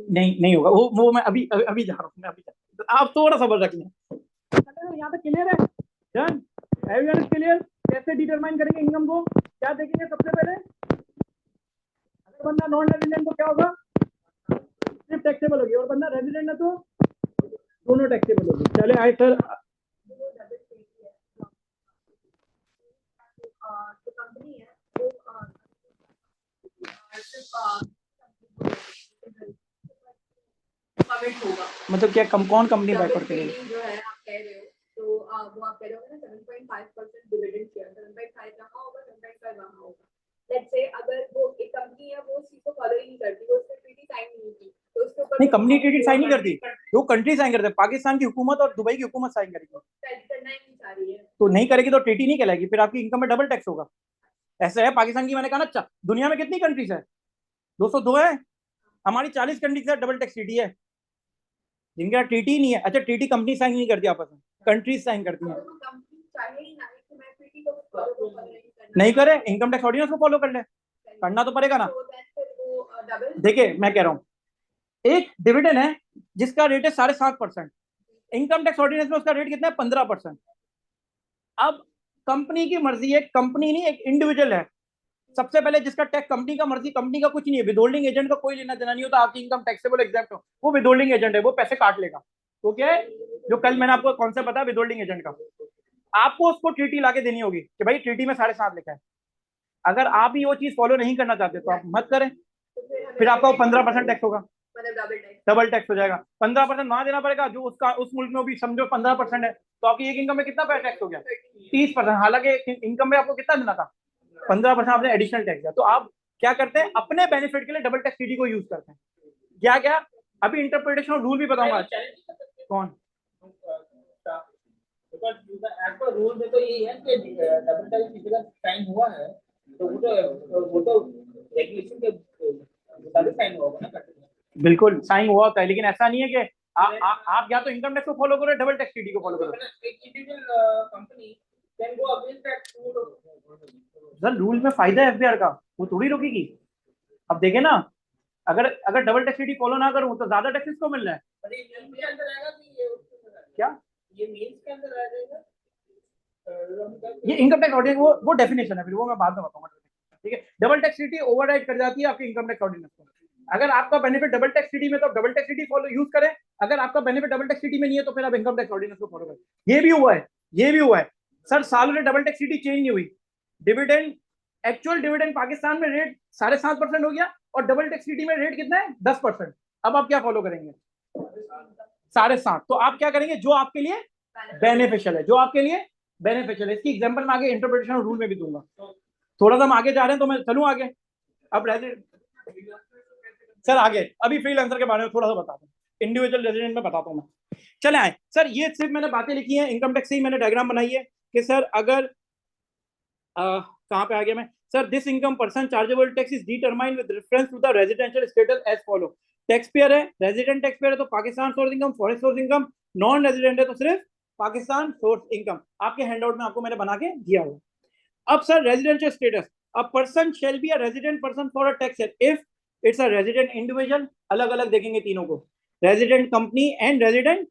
नहीं, नहीं होगा वो मैं अभी अभी, अभी जा रहा हूँ, मैं अभी जा रहा हूँ, आप थोड़ा सब्र रखिए। यहाँ तक क्लियर है? डन? Everyone clear? कैसे डिटरमाइन करेंगे इनकम को? क्या देखेंगे सबसे पहले? अगर बंदा नॉन रेजिडेंट तो क्या होगा? सिर्फ टैक्सेबल होगी, और बंदा रेजिडेंट है तो दोनों टैक्सेबल होगी। चले आए सर। कंपनी है वो मतलब क्या कौन कंपनी बैकवर्ड करेगी? जो है आप कह रहे हो, तो वो आप कह रहे हो ना 7.5% डिविडेंड शेयर, 7.5 रहा होगा, 7.5 रहा होगा। लेट्स से अगर वो एक कंपनी है वो चीज को फॉलो ही नहीं करती, वो उसने ट्रीटी साइन नहीं की, तो उसके ऊपर नहीं, कंपनी ट्रीटी साइन नहीं करती, वो कंट्री साइन करते हैं, पाकिस्तान की हुकूमत और दुबई की हुकूमत साइन करेगी, करना ही नहीं चाह रही है, तो नहीं करेगी तो ट्रीटी नहीं कहलाएगी, फिर आपकी इनकम में डबल टैक्स होगा। ऐसा है पाकिस्तान की, मैंने कहा ना। अच्छा, दुनिया में कितनी कंट्रीज है? 202 है। हमारी 40 कंट्रीज है डबल टैक्स ट्रीटी है, जिनका ट्रीटी नहीं है। अच्छा, ट्रीटी कंपनी साइन नहीं करती आपस में, कंट्रीज साइन करती हैं। नहीं करे, इनकम टैक्स ऑर्डिनेंस को फॉलो कर ले, करना तो पड़ेगा ना। देखिए मैं कह रहा हूँ, एक डिविडेंड है जिसका रेट है 7.5%, इनकम टैक्स ऑर्डिनेंस में उसका रेट कितना है? 15%। अब कंपनी की मर्जी है, कंपनी नहीं, एक इंडिविजुअल है, सबसे पहले जिसका टैक्स कंपनी का मर्जी, कंपनी का कुछ नहीं है, विदहोल्डिंग एजेंट का कोई लेना देना नहीं होता, आपकी इनकम टैक्सेबल एग्जैक्ट हो, वो विदहोल्डिंग एजेंट है, वो पैसे काट लेगा। तो क्या है, जो कल मैंने आपको कॉन्सेप्ट बताया विदहोल्डिंग एजेंट का, आपको उसको ट्रीटी लाके देनी होगी कि भाई ट्रीटी में 7.5 लिखा है। अगर आप ही वो चीज फॉलो नहीं करना चाहते तो आप मत करें, फिर आपका 15% टैक्स होगा, डबल टैक्स हो जाएगा। 15% वहां देना पड़ेगा जो उसका उस मुल्क में भी समझो 15% है, तो आपकी एक इनकम में कितना टैक्स हो गया? 30%। हालांकि इनकम में आपको कितना देना था? 15% आपने एडिशनल टैक्स दिया। तो आप क्या करते हैं, अपने बेनिफिट के लिए डबल टैक्स ट्रीटी को यूज करते हैं। क्या क्या अभी इंटरप्रिटेशन रूल भी बताऊंगा। कौन? रूल में तो यही है कि डबल टैक्स ट्रीटी का साइन हुआ है, तो वो तो रेगुलेशन के मुताबिक साइन हुआ होगा ना। बिल्कुल साइन हुआ होता है, लेकिन ऐसा नहीं है कि आप या तो इनकम टैक्स को फॉलो करो, डबल टैक्स ट्रीटी को फॉलो करो। Company can go against that rule. Sir rule में फायदा है एफबीआर का, वो थोड़ी रोकेगी। अब देखे ना, अगर डबल टैक्स ट्रीटी फॉलो ना करूं तो ज्यादा टैक्सेस को मिल रहा है। क्या ये मींस के अंदर आ जाएगा? ये इनकम टैक्स ऑर्डिनेंस वो डेफिनेशन है, फिर वो मैं बाद में बताऊंगा। ठीक है, डबल टैक्स ट्रीटी ओवरराइड कर जाती है आपकी इनकम टैक्स ऑर्डिनेंस को। अगर आपका बेनिफिट डबल टैक्स ट्रीटी में तो double tax treaty follow use करें, अगर आपका बेनिफिट डबल टैक्स ट्रीटी में नहीं है तो फिर आप इनकम टैक्स ऑर्डिनेंस को फॉलो करें। ये भी हुआ है, ये भी हुआ है सर, सालों में डबल टैक्स ट्रीटी चेंज नहीं हुई। डिविडेंड, एक्चुअल डिविडेंड पाकिस्तान में रेट 7.5% हो गया, और डबल टैक्स ट्रीटी में रेट कितना है? 10%। अब आप क्या फॉलो करेंगे? 7.5। तो आप क्या करेंगे जो आपके लिए बेनिफिशियल है, जो आपके लिए बेनिफिशियल है। इसकी एग्जांपल मैं आगे इंटरप्रिटेशन रूल में भी दूंगा। थोड़ा सा हम आगे जा रहे हैं तो मैं चलूं आगे। अब सर आगे अभी फ्रीलांसर के बारे में थोड़ा सा बताता हूँ, इंडिविजुअल रेजिडेंट में बताता हूँ मैं। चले आए सर, ये सिर्फ मैंने बातें लिखी हैं, इनकम टैक्स से ही मैंने डायग्राम बनाई है कि सर अगर कहाँ पे आ गया मैं? Sir this income person chargeable tax is determined with reference to the residential status as follow. Tax payer है, रेजिडेंट टैक्स पेयर है तो Pakistan source income, foreign source income. Non resident है तो सिर्फ पाकिस्तान सोर्स इनकम। आपके हैंडआउट में आपको मैंने बना के दिया हुआ। अब sir residential status, a person shall be a resident person for a tax year if it's a resident individual, अलग अलग देखेंगे तीनों को, resident company and resident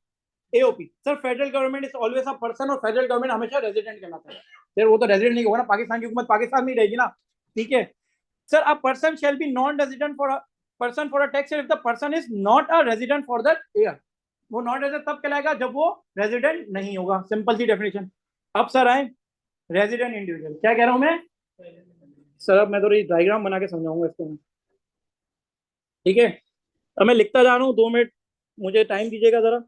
AOP. Sir federal government is always a person, और federal government हमेशा resident कहलाता है। Sir वो तो रेजिडेंट नहीं होगा ना, पाकिस्तान की हुकूमत पाकिस्तान में रहेगी ना। ठीक है sir, a person shall B non resident for a person for a tax year if the person is not a resident for that year. वो नॉन रेजिडेंट तब कहलाएगा जब वो रेजिडेंट नहीं होगा, सिंपल सी डेफिनेशन। अब सर आए रेजिडेंट इंडिविजुअल, क्या कह रहा हूं मैं? सर अब मैं थोड़ी डायग्राम बना के समझाऊंगा इसको मैं। ठीक है, अब मैं लिखता जा रहा हूँ, 2 मिनट मुझे टाइम दीजिएगा जरा।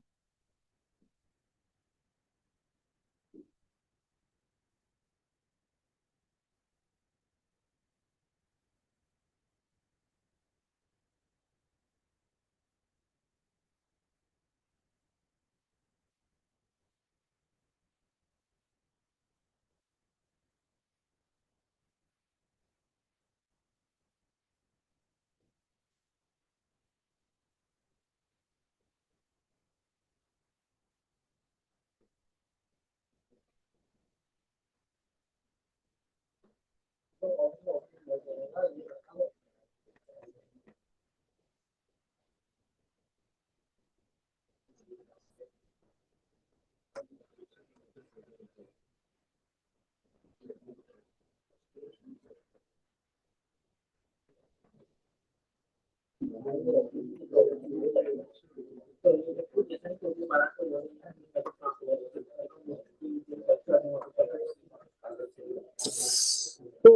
तो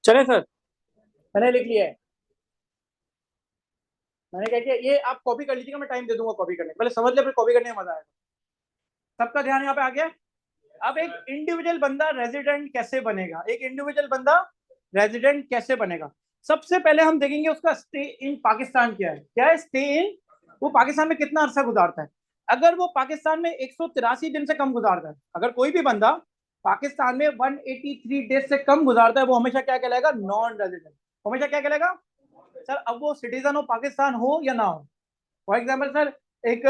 चले सर, मैंने लिख लिया है। मैंने क्या किया, ये आप कॉपी कर लीजिएगा, मैं टाइम दे दूंगा कॉपी करने, पहले समझ ले फिर कॉपी करने में मजा आएगा। सबका ध्यान यहाँ पे आ गया। अब एक इंडिविजुअल बंदा रेजिडेंट कैसे बनेगा, एक इंडिविजुअल बंदा रेजिडेंट कैसे बनेगा। सबसे पहले हम देखेंगे उसका स्टे इन पाकिस्तान क्या है स्टे इन, वो पाकिस्तान में कितना अरसा गुजारता है। अगर वो पाकिस्तान में 183 दिन से कम गुजारता है, अगर कोई भी बंदा पाकिस्तान में 183 डेज से कम गुजारता है, वो हमेशा क्या कहलाएगा, नॉन रेजिडेंट। हमेशा क्या कहलाएगा सर, अब वो सिटीजन ऑफ पाकिस्तान हो या ना हो। फॉर एग्जाम्पल सर, एक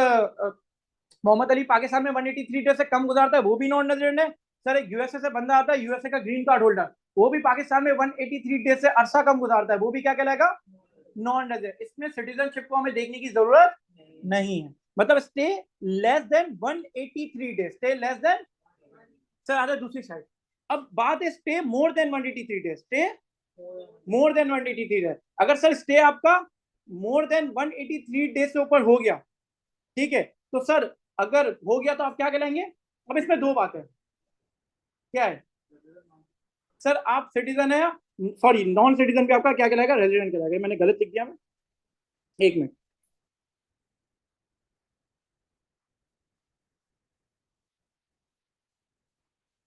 मोहम्मद अली पाकिस्तान में 183 डेज से कम गुजारता है, वो भी नॉन रेजिडेंट है। सर एक यूएसए से बंदा आता है, यूएसए का ग्रीन कार्ड होल्डर, वो भी पाकिस्तान में 183 डेज से अरसा कम गुजारता है, वो भी क्या कहलाएगा, नॉन रेजिडेंट। इसमें सिटीजनशिप को हमें देखने की जरूरत नहीं है। मतलब stay less than 183 days, stay less than. Sir आ जाए दूसरी साइड। अब बात है stay more than 183 days, stay more than 183 days. अगर सर स्टे आपका मोर देन 183 डेज से ऊपर हो गया, ठीक है, तो सर अगर हो गया तो आप क्या कहलाएंगे। अब इसमें दो बातें, क्या है सर, आप सिटीजन है, सॉरी नॉन सिटीजन पे आपका क्या कहलाएगा, रेजिडेंट कहलाएगा। मैंने गलत लिख दिया मैं, एक मिनट।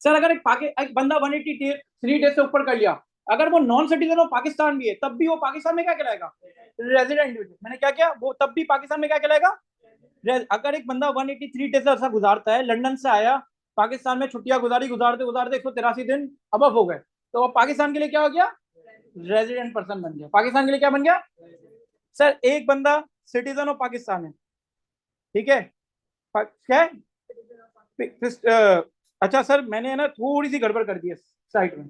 सर अगर एक बंदा 183 डेज से ऊपर कर लिया, अगर वो नॉन सिटीजन ऑफ पाकिस्तान भी है, तब भी वो पाकिस्तान में क्या कहलाएगा, रेजिडेंट। मैंने क्या किया, वो तब भी पाकिस्तान में क्या कहलाएगा। अगर एक बंदा 183 डेज ऐसा गुजारता है, लंदन से आया, पाकिस्तान में छुट्टियां गुजारी, गुजारते गुजारते 183 दिन अब हो गए, तो वो पाकिस्तान के लिए क्या हो गया, रेजिडेंट पर्सन बन गया। पाकिस्तान के लिए क्या बन गया। सर एक बंदा सिटीजन ऑफ पाकिस्तान है, ठीक है, क्या है, अच्छा सर मैंने है ना थोड़ी सी गड़बड़ कर दी है साइड में,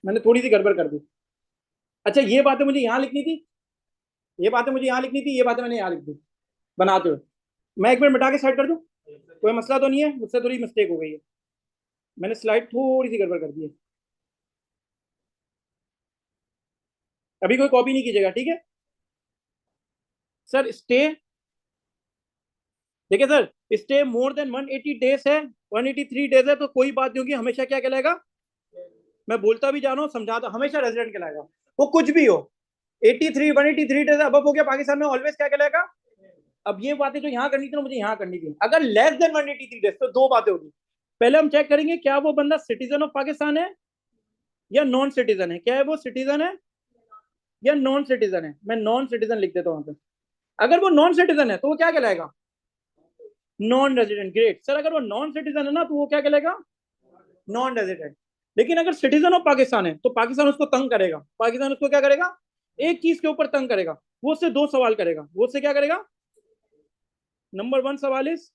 मैंने थोड़ी सी गड़बड़ कर दी। अच्छा ये बातें मुझे यहाँ लिखनी थी, ये बातें मुझे यहाँ लिखनी थी, ये बातें मैंने यहाँ लिख दी बनाते हुए। मैं एक मिनट मिटा के साइड कर दूं, कोई मसला तो नहीं है? मुझसे थोड़ी मिस्टेक हो गई है, मैंने स्लाइड थोड़ी सी गड़बड़ कर दी है। अभी कोई कॉपी नहीं कीजिएगा, ठीक है सर? स्टे, देखिए sir, stay more then 180 days है, 183 डेज है, तो कोई बात नहीं होगी, हमेशा क्या कहलाएगा? मैं बोलता भी जा रहा हूँ, समझाता, हमेशा रेजिडेंट कहलाएगा, वो कुछ भी हो। 83 183 डेज अब हो गया पाकिस्तान में, ऑलवेज क्या कहलाएगा? अब ये बातें जो यहाँ करनी थी ना, मुझे यहाँ करनी थी। अगर लेस देन 183 डेज तो दो बातें होगी। पहले हम चेक करेंगे क्या वो बंदा सिटीजन ऑफ पाकिस्तान है या नॉन सिटीजन है। क्या है वो, सिटीजन है या नॉन सिटीजन है? मैं नॉन सिटीजन लिख देता हूँ। अगर वो नॉन सिटीजन है तो वो क्या कहलाएगा? Non resident. ग्रेट सर, अगर वो नॉन सिटीजन है ना तो वो क्या कहलाएगा? Non resident. लेकिन अगर सिटीजन ऑफ पाकिस्तान है तो पाकिस्तान उसको तंग करेगा। पाकिस्तान उसको क्या करेगा? एक चीज के ऊपर तंग करेगा, वो उससे दो सवाल करेगा। वो उससे क्या करेगा? नंबर 1 सवाल इज,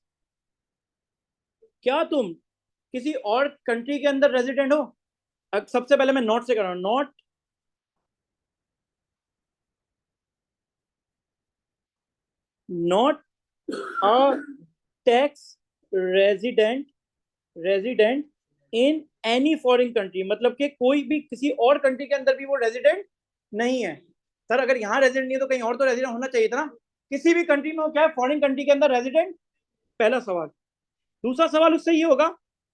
क्या तुम किसी और कंट्री के अंदर रेजिडेंट हो? सबसे पहले मैं नॉट से कर रहा हूं, not not a tax resident resident in any foreign country, मतलब कि कोई भी किसी और कंट्री के अंदर भी वो रेजिडेंट नहीं है। सर अगर यहाँ रेजिडेंट नहीं है तो कहीं और तो रेजिडेंट होना चाहिए था ना। किसी भी कंट्री में वो क्या है, फॉरेन कंट्री के अंदर रेजिडेंट। पहला सवाल। दूसरा सवाल उससे ये होगा,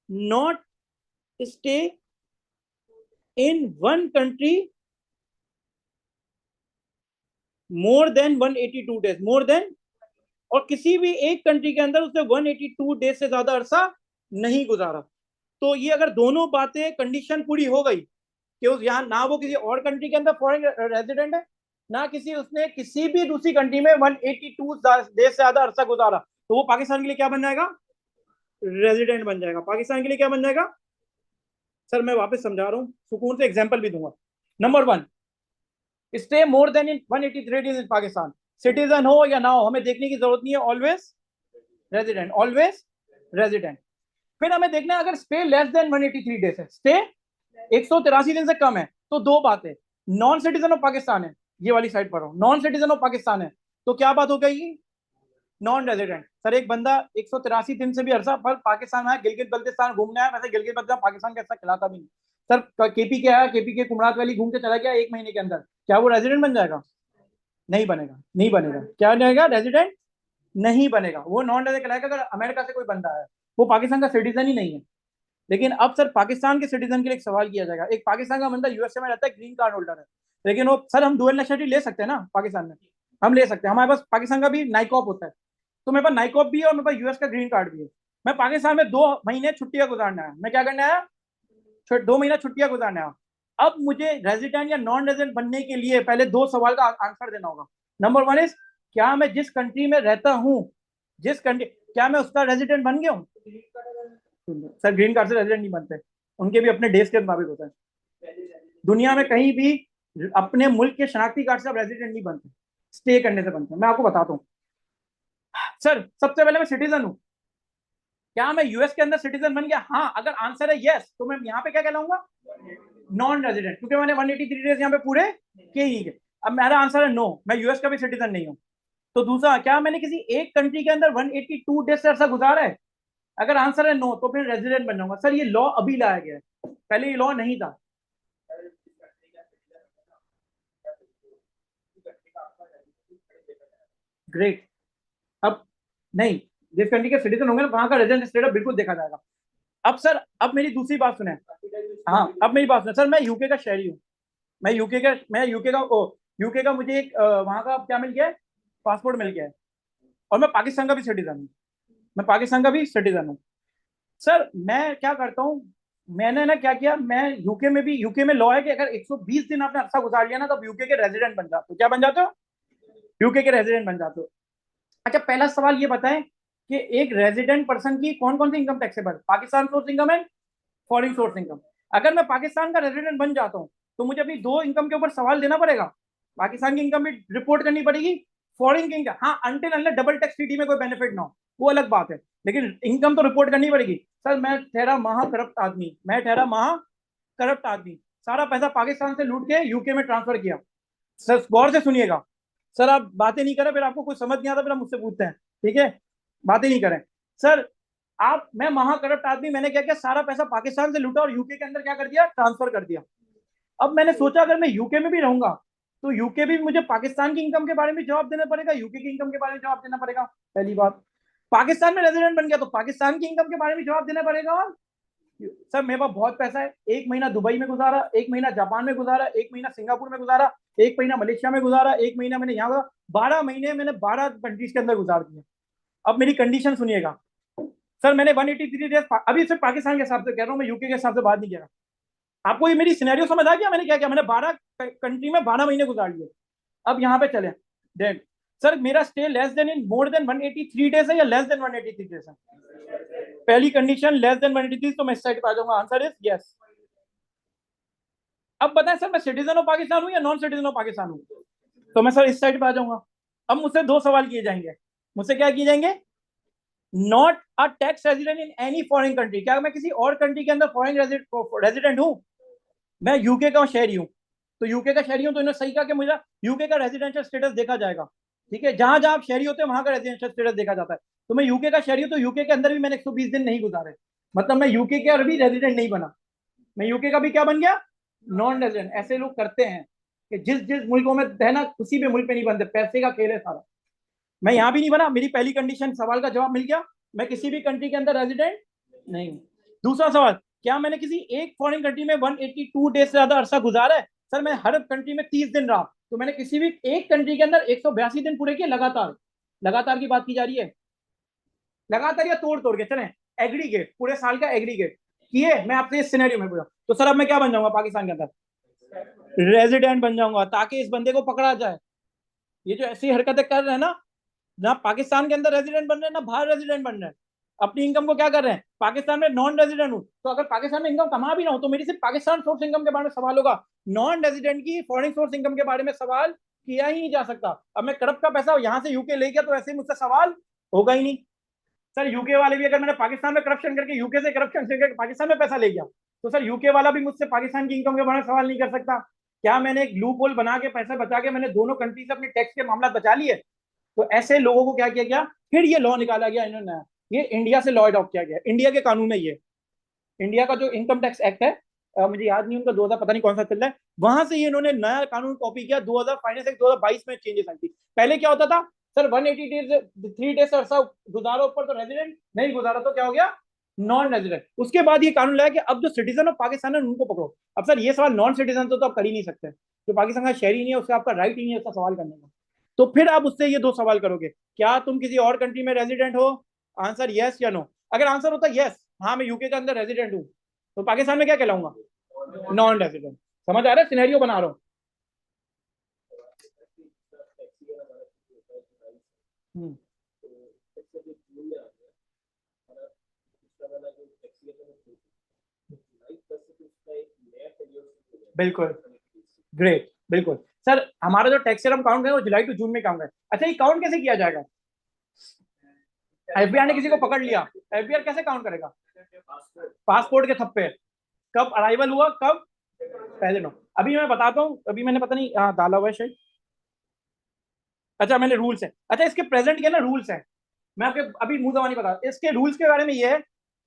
not stay in one country more than 182 days, more than, और किसी भी एक कंट्री के अंदर उसने 182 डेज से ज्यादा अरसा नहीं गुजारा। तो ये अगर दोनों बातें कंडीशन पूरी हो गई कि उस यहाँ ना वो किसी और कंट्री के अंदर फॉरेन रेजिडेंट है, ना किसी उसने किसी भी दूसरी कंट्री में 182 डेज से ज्यादा अरसा गुजारा, तो वो पाकिस्तान के लिए क्या बन जाएगा? रेजिडेंट बन जाएगा। पाकिस्तान के लिए क्या बन जाएगा? सर मैं वापस समझा रहा हूँ, सुकून से एग्जाम्पल भी दूंगा। Number 1, stay more then in 183 days in Pakistan. Citizen हो या ना हो हमें देखने की जरूरत नहीं है, ऑलवेज रेजिडेंट, ऑलवेज रेजिडेंट। फिर हमें देखना है अगर स्टे लेस देन 183 डेज है, स्टे 183 दिन से कम है, तो दो बातें, नॉन सिटीजन ऑफ पाकिस्तान है, ये वाली साइड पर हो, नॉन सिटीजन ऑफ पाकिस्तान है, तो क्या बात हो गई? Non resident. सर एक बंदा 183 दिन से भी अरसा पर पाकिस्तान में आया, गिलगित बल्तिस्तान घूमने आया, वैसे गिलगित बल्तिस्तान पाकिस्तान का हिस्सा खिलाता भी नहीं। सर केपी के आया, केपी के कुमरात वैली घूम के चला गया 1 महीने के अंदर, क्या वो रेजिडेंट बन जाएगा? नहीं बनेगा, नहीं बनेगा। क्या बनेगा? रेजिडेंट नहीं बनेगा, वो नॉन रेजिडेंट कहलाएगा। अगर अमेरिका से कोई बंदा है, वो पाकिस्तान का सिटीजन ही नहीं है। लेकिन अब सर पाकिस्तान के सिटीजन के लिए एक सवाल किया जाएगा, एक पाकिस्तान का बंदा यूएसए में रहता है, ग्रीन कार्ड होल्डर है, लेकिन वो, सर हम डुअल नेशनलिटी ले सकते हैं ना पाकिस्तान में? हम ले सकते हैं, हमारे पास पाकिस्तान का भी नाइकॉप होता है, तो मेरे पास नाइकॉप भी है और मेरे पास यूएस का ग्रीन कार्ड भी है। मैं पाकिस्तान में 2 महीने छुट्टियां गुजारना है, मैं क्या करना है? 2 महीना छुट्टियां गुजारना है। अब मुझे रेजिडेंट या नॉन रेजिडेंट बनने के लिए पहले दो सवाल का आंसर देना होगा। नंबर 1 इज, क्या मैं जिस कंट्री में रहता हूँ, जिस कंट्री, क्या मैं उसका रेजिडेंट बन गया हूँ? सर ग्रीन कार्ड से रेजिडेंट नहीं बनते, उनके भी अपने देश के मुताबिक होता है। दुनिया में कहीं भी अपने मुल्क के शनाख्ती कार्ड से आप रेजिडेंट नहीं बनते, स्टे करने से बनते हैं। मैं आपको बताता हूँ सर, सबसे पहले मैं सिटीजन हूँ, क्या मैं यूएस के अंदर सिटीजन बन गया? हाँ, अगर आंसर है यस तो मैं यहाँ पे क्या कहलाऊंगा? नॉन रेजिडेंट, क्योंकि मैंने 183 डेज यहाँ पे पूरे किए ही नहीं। अब मेरा आंसर है नो, मैं यूएस का भी सिटीजन नहीं हूँ। तो दूसरा, क्या मैंने किसी एक कंट्री के अंदर 182 डेज से अरसा गुजारा है? अगर आंसर है नो तो फिर रेजिडेंट बन जाऊंगा। सर ये लॉ अभी लाया गया है, पहले ये लॉ नहीं था। ग्रेट। अब नहीं, जिस कंट्री के सिटीजन होंगे ना वहां का रेजिडेंट स्टेटस बिल्कुल देखा जाएगा। अब सर, अब मेरी दूसरी बात सुने। हाँ, अब मेरी बात सुने सर, मैं यूके का शहरी हूँ, यूके का मुझे एक वहां का क्या मिल गया है? पासपोर्ट मिल गया है, और मैं पाकिस्तान का भी सिटीजन हूँ, मैं पाकिस्तान का भी सिटीजन हूँ। सर मैं क्या करता हूँ, मैंने ना क्या किया, मैं यूके में भी, यूके में लॉ है कि अगर 120 दिन आपने अरसा गुजार लिया ना तो यूके के रेजिडेंट बन जाते हो। क्या बन जाते हो? यूके के रेजिडेंट बन जाते हो। अच्छा पहला सवाल ये बताएं कि एक रेजिडेंट पर्सन की कौन कौन सी income taxable? Pakistan source income है, फॉरेन सोर्स इनकम। अगर मैं पाकिस्तान का रेजिडेंट बन जाता हूँ तो मुझे अपनी दो इनकम के ऊपर सवाल देना पड़ेगा, पाकिस्तान की इनकम भी रिपोर्ट करनी पड़ेगी, फॉरेन की इनकम, हाँ until unless double tax treaty में कोई बेनिफिट ना हो, वो अलग बात है, लेकिन इनकम तो रिपोर्ट करनी पड़ेगी। सर मैं ठहरा महा करप्ट आदमी, मैं ठहरा महा करप्ट आदमी, सारा पैसा पाकिस्तान से लूट के यूके में ट्रांसफर किया। सर गौर से सुनिएगा, सर आप बातें नहीं करें, फिर आपको कुछ समझ नहीं आता, फिर आप मुझसे पूछते हैं, ठीक है? बातें नहीं करें सर। मैं महाकरप्ट आदमी, मैंने क्या किया, सारा पैसा पाकिस्तान से लूटा और यूके के अंदर क्या कर दिया, ट्रांसफर कर दिया। अब मैंने सोचा अगर मैं यूके में भी रहूंगा तो यूके भी मुझे पाकिस्तान की इनकम के बारे में जवाब देना पड़ेगा, यूके की इनकम के बारे में जवाब देना पड़ेगा। पहली बात, पाकिस्तान में रेजिडेंट बन गया तो पाकिस्तान की इनकम के बारे में जवाब देना पड़ेगा। और सर मेरे पास बहुत पैसा है, 1 महीना दुबई में गुजारा, 1 महीना जापान में गुजारा, 1 महीना सिंगापुर में गुजारा, 1 महीना मलेशिया में गुजारा, 1 महीना मैंने यहाँ, 12 महीने मैंने 12 कंट्रीज के अंदर गुजार दिए। अब मेरी कंडीशन सुनिएगा सर, मैंने 183 डेज, अभी सिर्फ पाकिस्तान के हिसाब से कह रहा हूँ, मैं यूके के हिसाब से बात नहीं कह रहा। आपको ये मेरी सिनेरियो समझ आ गया? मैंने क्या किया, मैंने 12 कंट्री में 12 महीने गुजार लिए। अब यहाँ पे चले देख सर, मेरा stay less then in more than 183 days है या लेस देन 183 डेज है? पहली कंडीशन लेस देन 183, तो मैं इस साइड पे आ जाऊंगा, आंसर इज यस। अब बताएं सर, मैं सिटीजन ऑफ पाकिस्तान हूँ या नॉन सिटीजन ऑफ पाकिस्तान हूँ? तो मैं सर इस साइड पे आ जाऊंगा। अब मुझसे 2 सवाल किए जाएंगे, मुझसे क्या किए जाएंगे? Not a tax resident in any foreign country, क्या मैं किसी और कंट्री के अंदर फॉरेन रेजिडेंट हूँ? मैं यूके का शहरी हूँ, तो यूके का शहरी हूँ, तो इन्होंने सही कहा कि मुझे यूके का रेजिडेंशियल स्टेटस देखा जाएगा, ठीक है? जहां जहां आप शहरी होते हैं वहां का रेजिडेंशियल स्टेटस देखा जाता है। तो मैं यूके का शहरी हूँ, तो यूके के अंदर भी मैंने 120 दिन नहीं गुजारे, मतलब मैं यूके के और भी रेजिडेंट नहीं बना, मैं यूके का भी क्या बन गया, नॉन रेजिडेंट। ऐसे लोग करते हैं कि जिस जिस मुल्कों में है ना, किसी भी मुल्क में नहीं बनते, पैसे का खेल है सारा। मैं यहाँ भी नहीं बना, मेरी पहली कंडीशन, सवाल का जवाब मिल गया, मैं किसी भी कंट्री के अंदर रेजिडेंट नहीं हूँ। दूसरा सवाल, क्या मैंने किसी एक फॉरेन कंट्री में 182 डेज से ज्यादा अरसा गुजारा है? सर मैं हर कंट्री में 30 दिन रहा, तो मैंने किसी भी एक कंट्री के अंदर 182 दिन पूरे किए लगातार। लगातार की बात की जा रही है, लगातार या तोड़ तोड़ के चले, एग्रीगेट, पूरे साल का एग्रीगेट किए। मैं आपसे इस सिनेरियो में पूछा, तो सर अब मैं क्या बन जाऊंगा पाकिस्तान के अंदर? रेजिडेंट बन जाऊंगा, ताकि इस बंदे को पकड़ा जाए। ये जो ऐसी हरकतें कर रहे हैं ना पाकिस्तान के अंदर रेजिडेंट बन रहे हैं, ना बाहर रेजिडेंट बन रहे हैं, अपनी इनकम को क्या कर रहे हैं, पाकिस्तान में नॉन रेजिडेंट हूं, तो अगर पाकिस्तान में इनकम कमा भी ना हो तो मेरी सिर्फ पाकिस्तान सोर्स इनकम के बारे में सवाल होगा, नॉन रेजिडेंट की फॉरेन सोर्स इनकम के बारे में सवाल किया ही नहीं जा सकता। अब मैं करप्ट का पैसा यहां से यूके ले गया तो ऐसे ही मुझसे सवाल होगा ही नहीं। सर यूके वाले भी, अगर मैंने पाकिस्तान में करप्शन करके यूके से करप्शन करके पाकिस्तान में पैसा ले गया, तो सर यूके वाला भी मुझसे पाकिस्तान की इनकम के बारे में सवाल नहीं कर सकता। क्या मैंने एक लूप होल बना के पैसा बचा के मैंने दोनों कंट्री से अपने टैक्स के मामला बचा लिए? तो ऐसे लोगों को क्या किया गया, फिर ये लॉ निकाला गया इन्होंने, ये इंडिया से लॉ अडॉप्ट किया गया, इंडिया के कानून में ये, इंडिया का जो इनकम टैक्स एक्ट है, मुझे याद नहीं उनका 2000 पता नहीं कौन सा चल रहा है, वहां से ये इन्होंने नया कानून कॉपी किया। 2000 फाइनेंस एक्ट 2022 में चेंजेस आई थी। पहले क्या होता था सर, 180 डेज 3 डेज अरसा गुजारो ऊपर तो रेजिडेंट, नहीं गुजारा तो क्या हो गया, नॉन रेजिडेंट। उसके बाद ये कानून लाया कि अब जो सिटीजन ऑफ पाकिस्तान है उनको पकड़ो। अब सर ये सवाल नॉन सिटीजन तो आप कर ही नहीं सकते, जो पाकिस्तान का शहरी नहीं है उसका आपका राइट ही नहीं है उसका सवाल करने का। तो फिर आप उससे ये 2 सवाल करोगे, क्या तुम किसी और कंट्री में रेजिडेंट हो? आंसर यस या नो। अगर आंसर होता यस, हाँ मैं यूके के अंदर रेजिडेंट हूँ, तो पाकिस्तान में क्या कहलाऊंगा, नॉन रेजिडेंट। समझ आ रहा है, सिनेरियो बना रहा हूँ। बिल्कुल, ग्रेट, बिल्कुल। सर हमारा जो टैक्स हम काउंट करें वो जुलाई टू जून में काउंट है। अच्छा ये काउंट कैसे किया जाएगा? एफबीआर ने किसी को पकड़ लिया, एफबीआर कैसे काउंट करेगा? पासपोर्ट के थप्पे, कब अराइवल हुआ, कब पहले नो। अभी मैं बताता हूँ, अभी मैंने पता नहीं डाला हुआ है शायद, अच्छा मैंने रूल्स है, अच्छा इसके प्रेजेंट के ना रूल्स है, मैं आपके अभी मुंह जबानी बता, इसके रूल्स के बारे में ये है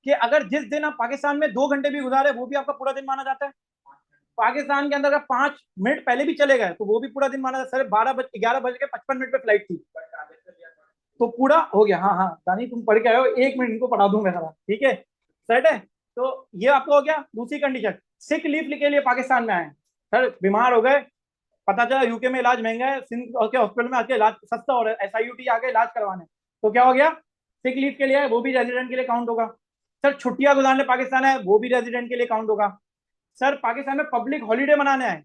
कि अगर जिस दिन आप पाकिस्तान में 2 घंटे भी गुजारे वो भी आपका पूरा दिन माना जाता है। पाकिस्तान के अंदर अगर 5 मिनट पहले भी चले गए तो वो भी पूरा दिन माना जाता है। 11:55 पे फ्लाइट थी तो पूरा हो गया। हाँ हाँ दानी तुम पढ़ के आए हो, 1 मिनट इनको पढ़ा दूंगा सारा, ठीक है सेट है। तो ये आपको हो गया। दूसरी कंडीशन, सिक लीव के लिए पाकिस्तान में आए सर, बीमार हो गए, पता चला यूके में इलाज महंगा है, सिंध के हॉस्पिटल में आके इलाज सस्ता हो रहा है, SIUT आ गए इलाज करवाने, तो क्या हो गया, सिक लीव के लिए है, वो भी रेजिडेंट के लिए काउंट होगा। सर छुट्टियां गुजारने पाकिस्तान है, वो भी रेजिडेंट के लिए काउंट होगा। सर पाकिस्तान में पब्लिक हॉलीडे मनाने आए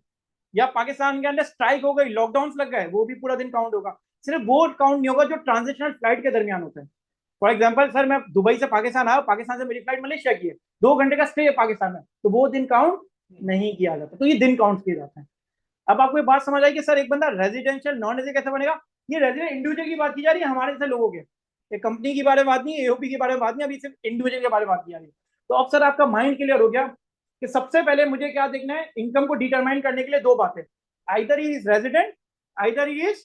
या पाकिस्तान के अंदर स्ट्राइक हो गई, लॉकडाउन लग गए, वो भी पूरा दिन काउंट होगा। सिर्फ वो काउंट नहीं होगा जो ट्रांजिशनल फ्लाइट के दरमियान होते हैं। फॉर एग्जाम्पल सर मैं दुबई से पाकिस्तान आया, पाकिस्तान से मेरी फ्लाइट मलेशिया की है, 2 घंटे का स्टे है पाकिस्तान में, तो वो दिन काउंट नहीं किया जाता, तो ये दिन काउंट किए जाते हैं। अब आपको ये बात समझ आई कि सर एक बंदा रेजिडेंशियल नॉन रेजिडेंट कैसे बनेगा? ये रेजिडेंट इंडिविजुअल की बात की जा रही है, हमारे जैसे लोगों के, एक कंपनी की बारे में बात नहीं है, AOP के बारे में बात नहीं, अभी सिर्फ इंडिविजुअल के बारे में बात की जा रही है। तो अब सर आपका माइंड क्लियर हो गया कि सबसे पहले मुझे क्या देखना है, इनकम को डिटरमाइन करने के लिए 2 बातें, either he is resident, either he is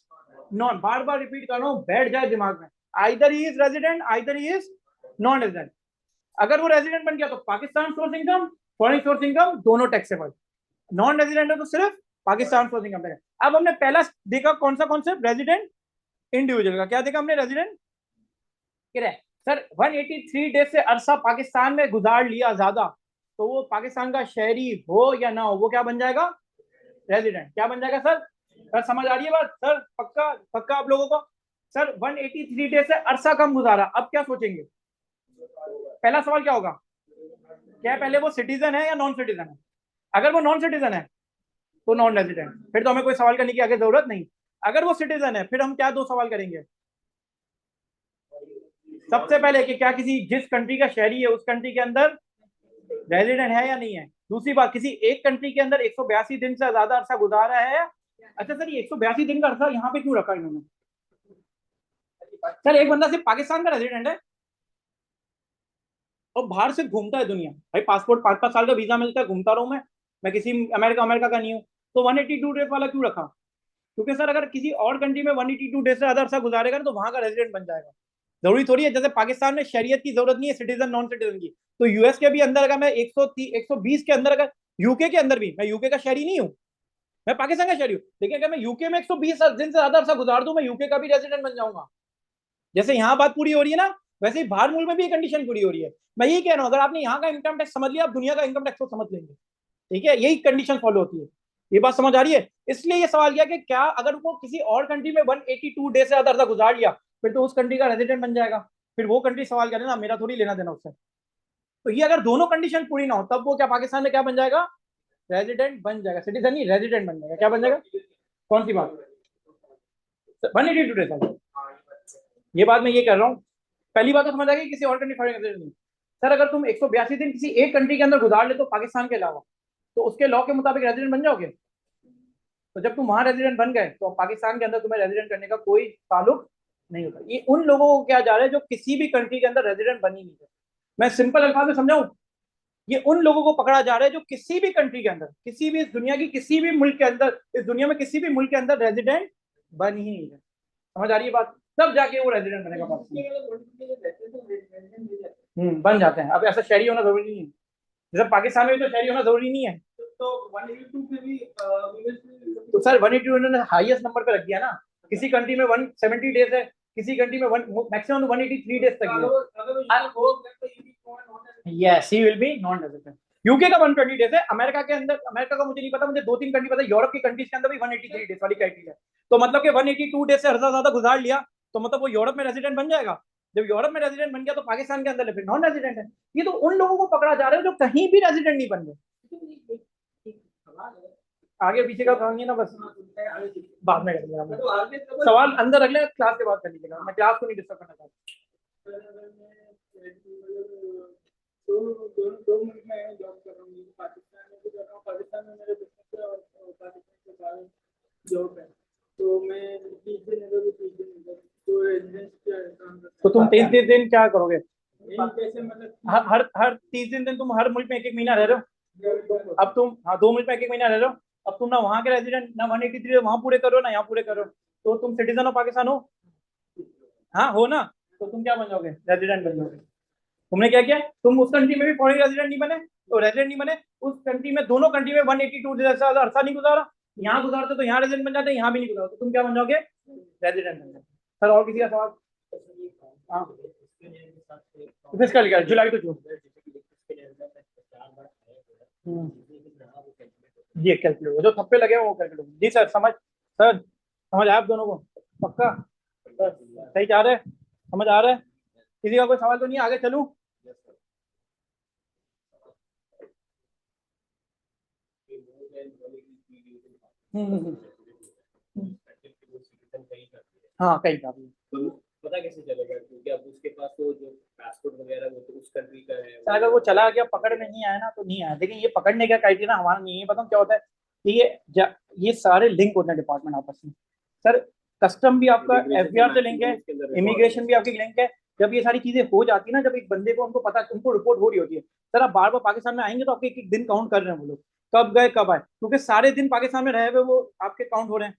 non, bar bar repeat कर रहा हूँ, बैठ जाए दिमाग में, either he is resident, either he is non resident. अगर वो रेजिडेंट बन गया तो Pakistan source income, foreign source income दोनों टैक्सेबल। नॉन रेजिडेंट है तो सिर्फ पाकिस्तान सोर्स इनकम टैक्स। अब हमने पहला देखा कौन सा कॉन्सेप्ट, रेजिडेंट इंडिविजुअल का। क्या देखा हमने, रेजिडेंट सर 183 डेज से अरसा पाकिस्तान में गुजार लिया ज्यादा, तो वो पाकिस्तान का शहरी हो या ना हो, वो क्या बन जाएगा, रेजिडेंट। क्या बन जाएगा सर? सर समझ आ रही है बात सर? पक्का पक्का आप लोगों को? सर 183 डेज से अरसा कम गुजारा, अब क्या सोचेंगे? पहला सवाल क्या होगा, क्या पहले वो सिटीजन है या नॉन सिटीजन है? अगर वो नॉन सिटीजन है तो नॉन रेजिडेंट, फिर तो हमें कोई सवाल करने की आगे जरूरत नहीं। अगर वो सिटीजन है फिर हम क्या दो सवाल करेंगे, सबसे पहले कि क्या किसी जिस कंट्री का शहरी है उस कंट्री के अंदर रेजिडेंट है या नहीं है। दूसरी बात, किसी एक कंट्री के अंदर 182 दिन से ज्यादा अरसा गुजारा है। अच्छा सर, ये 182 दिन का अरसा यहाँ पे क्यों रखा इन्होंने? सर एक बंदा सिर्फ पाकिस्तान का रेजिडेंट है और बाहर से घूमता है दुनिया, भाई पासपोर्ट 5-5 साल का वीजा मिलता है, घूमता रहूं मैं किसी अमेरिका अमेरिका का नहीं हूँ, तो 182 डेज वाला क्यों रखा? क्योंकि सर अगर किसी और कंट्री में 182 डेज से ज्यादा अरसा गुजारेगा तो वहां का रेजिडेंट बन जाएगा। जरूरी थोड़ी है, जैसे पाकिस्तान में शरीयत की जरूरत नहीं है सिटीजन नॉन सिटीजन की, तो यूएस के भी अंदर अगर मैं 120 के अंदर, अगर यूके के अंदर भी, मैं यूके का शहरी नहीं हूँ, मैं पाकिस्तान का शहरी हूँ, लेकिन अगर मैं यूके में 120 दिन से ज्यादा अरसा गुजार दूं, मैं यूके का भी रेजिडेंट बन जाऊंगा। जैसे यहाँ बात पूरी हो रही है ना, वैसे ही बाहर मुल्क में भी कंडीशन पूरी हो रही है। मैं यही कह रहा हूँ, अगर आपने यहाँ का इनकम टैक्स समझ लिया, आप दुनिया का इनकम टैक्स को समझ लेंगे। ठीक है, यही कंडीशन फॉलो होती है। ये बात समझ आ रही है? इसलिए ये सवाल किया कि क्या अगर वो किसी और कंट्री में 182 डेज से ज्यादा अरसा गुजार लिया, फिर तो उस कंट्री का रेजिडेंट बन जाएगा। फिर वो कंट्री सवाल करे ना, मेरा थोड़ी लेना देना उससे। तो ये अगर दोनों कंडीशन पूरी ना हो, तब वो क्या पाकिस्तान में क्या बन जाएगा, रेजिडेंट बन जाएगा, सिटीजन नहीं रेजिडेंट बन जाएगा। क्या बन जाएगा? कौन सी बात? 182 डेज। ये बात मैं ये कर रहा हूँ, पहली बात तो समझ आ गई, किसी और कंट्री फॉरेन नहीं। सर अगर तुम 182 दिन किसी एक कंट्री के अंदर गुजार ले तो पाकिस्तान के अलावा, तो उसके लॉ के मुताबिक रेजिडेंट बन जाओगे। तो जब तुम वहां रेजिडेंट बन गए तो पाकिस्तान के अंदर तुम्हें रेजिडेंट करने का कोई ताल्लुक नहीं होता। ये उन लोगों को क्या जा रहा है जो किसी भी कंट्री के अंदर रेजिडेंट बन ही नहीं है। मैं सिंपल अल्फाज में समझाऊं, ये उन लोगों को पकड़ा जा रहा है जो किसी भी कंट्री के अंदर, किसी भी इस दुनिया की किसी भी मुल्क के अंदर, इस दुनिया में किसी भी मुल्क के अंदर रेजिडेंट बन ही नहीं है। समझ आ रही है बात? तब जाके वो रेजिडेंट बनेगा पाकिस्तान। बन जाते हैं। अब ऐसा शहरी होना जरूरी नहीं है, जैसे पाकिस्तान में भी तो शहरी होना जरूरी नहीं है। तो 182 पे भी तो सर 182 उन्होंने हाईएस्ट नंबर पे रख दिया ना। किसी कंट्री में 170 डेज है, किसी कंट्री में मैक्सिमम 183 डेज तक है। Yes he will be non resident. UK का 120 डेज है, अमेरिका के अंदर, अमेरिका का मुझे नहीं पता, मुझे 2-3 कंट्री पता है, यूरोप की कंट्रीज के अंदर भी 183 डेज वाली क्राइटेरिया है। तो मतलब कि 182 डेज से ज्यादा गुजार लिया तो मतलब वो यूरोप में रेजिडेंट बन जाएगा। जब यूरोप में रेजिडेंट बन गया तो पाकिस्तान के अंदर फिर नॉन रेजिडेंट है। ये तो उन लोगों को पकड़ा जा रहा है जो कहीं भी रेजिडेंट नहीं बन गए। आगे पीछे का कहानी ना, बस बाद में कर लेंगे सवाल, अंदर रख ले, क्लास के बाद कर लीजिएगा, मैं क्लास को नहीं डिस्टर्ब करना चाहता। दो मिनट में जॉब कर रहा हूँ, पाकिस्तान में भी कर रहा हूँ, पाकिस्तान में मेरे बिजनेस है और पाकिस्तान के बाहर जॉब है, तो मैं 30 दिन इधर 30 दिन इधर, तो रेजिडेंस क्या काम करता है। तो तुम 30 दिन क्या करोगे? कैसे मतलब हर 30 दिन तुम हर मुल्क में एक महीना रह रहे हो। अब तुम, हाँ 2 मुल्क में एक महीना रह रहे हो। अब तुम ना वहाँ के रेजिडेंट, ना 183 वहाँ पूरे करो, ना यहाँ पूरे करो, तो तुम सिटीजन ऑफ पाकिस्तान हो? हाँ हो ना, तो तुम क्या बन जाओगे, रेजिडेंट बन जाओगे। तुमने क्या किया, तुम उस कंट्री में भी फॉरेन रेजिडेंट नहीं बने, तो रेजिडेंट नहीं बने उस कंट्री में, दोनों कंट्री में 182 जैसा अरसा नहीं गुजारा, यहाँ गुजारते तो यहाँ रेजिडेंट बन जाते, यहाँ भी नहीं गुजारा तो तुम क्या बन जाओगे, रेजिडेंट बन जाओगे। सर और किसी का सवाल? हाँ फिजिकल क्या, जुलाई टू जून जी कैलकुलेट, जो थप्पे लगे वो कैलकुलेट। जी सर समझ आया आप दोनों को? पक्का सही जा रहे, समझ आ रहा है? किसी का कोई सवाल तो नहीं, आगे चलूं? हाँ कहीं का भी तो पता कैसे चलेगा, क्योंकि अब उसके पास तो जो पासपोर्ट वगैरह वो तो उस कंट्री का है। सर अगर वो चला गया, पकड़ में नहीं आया ना तो नहीं आया, लेकिन ये पकड़ने का क्राइटेरिया हमारा नहीं है। पता क्या होता है कि ये सारे लिंक होते हैं डिपार्टमेंट आपस में। सर कस्टम भी आपका एफबीआर से लिंक है, इमिग्रेशन भी आपकी लिंक है। जब ये सारी चीजें हो जाती है ना, जब एक बंदे को उनको पता, उनको रिपोर्ट हो रही होती है, सर आप बार बार पाकिस्तान में आएंगे तो आपके एक एक दिन काउंट कर रहे हैं वो लोग, कब गए कब आए, क्योंकि सारे दिन पाकिस्तान में रहे हुए वो आपके काउंट हो रहे हैं।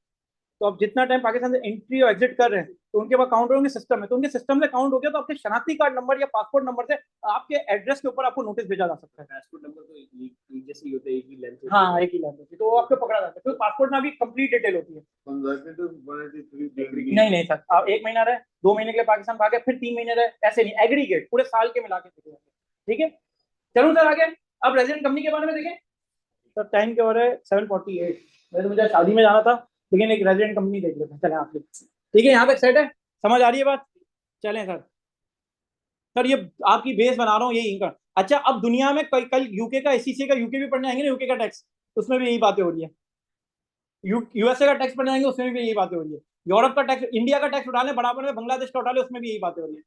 तो अब जितना टाइम पाकिस्तान से एंट्री और एग्जिट कर रहे हैं तो उनके पास काउंट होंगे सिस्टम में, तो उनके सिस्टम से काउंट हो गया तो आपके शनाख्ती कार्ड नंबर या पासपोर्ट नंबर से आपके एड्रेस के ऊपर आपको नोटिस भेजा जा सकता है। पासपोर्ट नंबर तो एक जैसे ही होता है, एक ही लेंथ हाँ, एक ही लेंथ होती है, तो वो आपको पकड़ा जाता है, क्योंकि पासपोर्ट में अभी कंप्लीट डिटेल होती है। नहीं नहीं सर, आप 1 महीना रहे, 2 महीने के लिए पाकिस्तान भागे, फिर 3 महीने रहे, ऐसे नहीं, एग्रीगेट पूरे साल के मिला के। ठीक है, चलो सर आगे। अब रेजिडेंट कंपनी के बारे में देखें। सर टाइम के हो रहे 7:48। वैसे तो मुझे शादी में जाना था, लेकिन एक रेजिडेंट कंपनी देख लेते हैं। चलें आप लोग, ठीक है, यहाँ तक सेट है, समझ आ रही है बात? चलें सर। सर ये आपकी बेस बना रहा हूँ, यही इनका। अच्छा, अब दुनिया में कल यूके का एससीसी का यूके भी पढ़ने आएंगे ना, यूके का टैक्स, उसमें भी यही बातें हो रही है। यूएसए का टैक्स पढ़ने आएंगे, उसमें भी यही बातें हो रही है। यूरोप का टैक्स, इंडिया का टैक्स उठा लें बराबर में, बांग्लादेश का उठा ले, उसमें भी यही बातें हो रही है।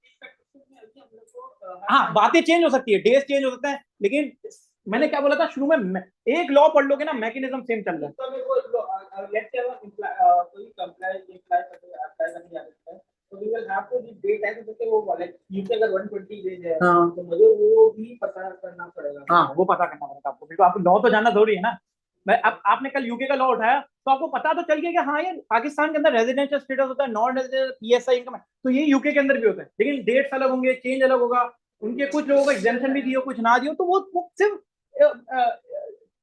हाँ, बातें चेंज हो सकती है, डेज चेंज हो सकता है, लेकिन मैंने क्या बोला था शुरू में, एक लॉ पढ़ लोगे ना, मैकेनिज्म सेम चल रहा है। तो we will have to the date है, तो वो वाले यूके का 120 डेज है। हाँ, तो मुझे वो भी पता करना पड़ेगा। हाँ, वो पता करना पड़ेगा आपको, बिल्कुल। आपको लॉ तो जानना जरूरी है ना। मैं अब आपने कल यूके का लॉ उठाया तो आपको पता तो चल गया कि हाँ, ये पाकिस्तान के अंदर रेजिडेंशियल स्टेटस होता है, नॉन रेजिडेंशियल पीएसआई इनकम है, तो ये यूके के अंदर भी होता है, लेकिन डेट्स अलग होंगे, चेंज अलग होगा, उनके कुछ लोगों को एग्जेम्पशन भी दियो, कुछ ना दियो, तो वो सिर्फ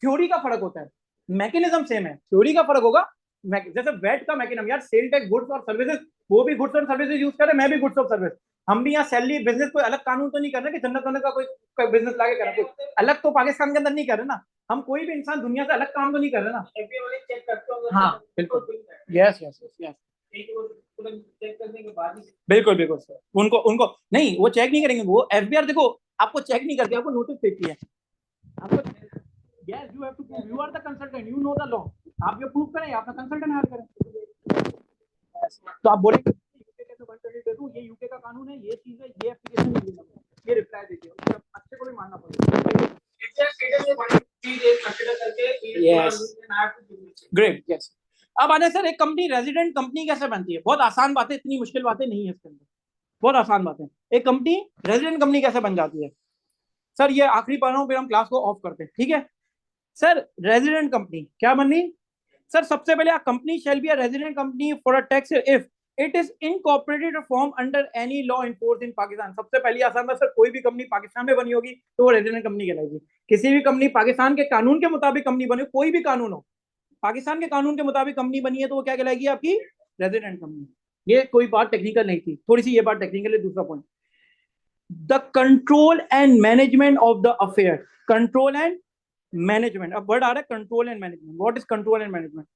थ्योरी का फर्क होता है, मैकेनिज्म सेम है, थ्योरी का फर्क होगा। जैसे वेट का मैकेनिज्म, यार सेल टैक्स गुड्स और सर्विसेज, वो भी गुड्स और सर्विसेज यूज कर रहे हैं, मैं भी गुड्स और सर्विस, हम भी यहाँ सैलरी बिजनेस, कोई अलग कानून तो नहीं कर रहे कि जन्नत वन्नत का कोई बिजनेस लाके कर रहे, कोई अलग तो पाकिस्तान के अंदर नहीं कर रहे ना, हम कोई भी इंसान दुनिया से अलग काम तो नहीं कर रहे ना। चेक करते हो। हाँ बिल्कुल, यस यस यस, चेक करने के बाद ही बिल्कुल बिल्कुल सर, उनको उनको नहीं, वो चेक नहीं करेंगे, वो एफबीआर देखो आपको चेक नहीं करती, आपको नोटिस देती है आपको। Yes, you have to prove, you are the consultant, you know the law, आप ये प्रूव करें, आप कंसल्टेंट हायर करें। तो आप बोलेंगे ये यूके का कानून है, ये चीज है, ये एप्लीकेशन, ये रिप्लाई दीजिए, उसके अच्छे को भी मानना पड़ेगा। Great, yes. अब आने सर, एक कंपनी रेजिडेंट कंपनी कैसे बनती है? बहुत आसान बात है, इतनी मुश्किल बातें नहीं है इसके अंदर, बहुत आसान बात है। एक कंपनी रेजिडेंट कंपनी कैसे बन जाती है? सर ये आखिरी पढ़ रहा हूँ, फिर हम क्लास को ऑफ करते हैं, ठीक है सर? रेजिडेंट कंपनी क्या बननी सर? सबसे पहले, company shall be a resident company for a tax if it is incorporated form under any law in force in Pakistan. सबसे पहली आसान बात सर, कोई भी कंपनी पाकिस्तान में बनी होगी तो वो रेजिडेंट कंपनी कहलाएगी। किसी भी कंपनी पाकिस्तान के कानून के मुताबिक कंपनी बनी, कोई भी कानून हो, पाकिस्तान के कानून के मुताबिक कंपनी बनी है तो वो क्या कहलाएगी? आपकी रेजिडेंट कंपनी। ये कोई बात टेक्निकल नहीं थी, थोड़ी सी ये बात टेक्निकल है। दूसरा point, the control and management of the affair, control and management, अब वर्ड आ रहा है control and management. What is control and management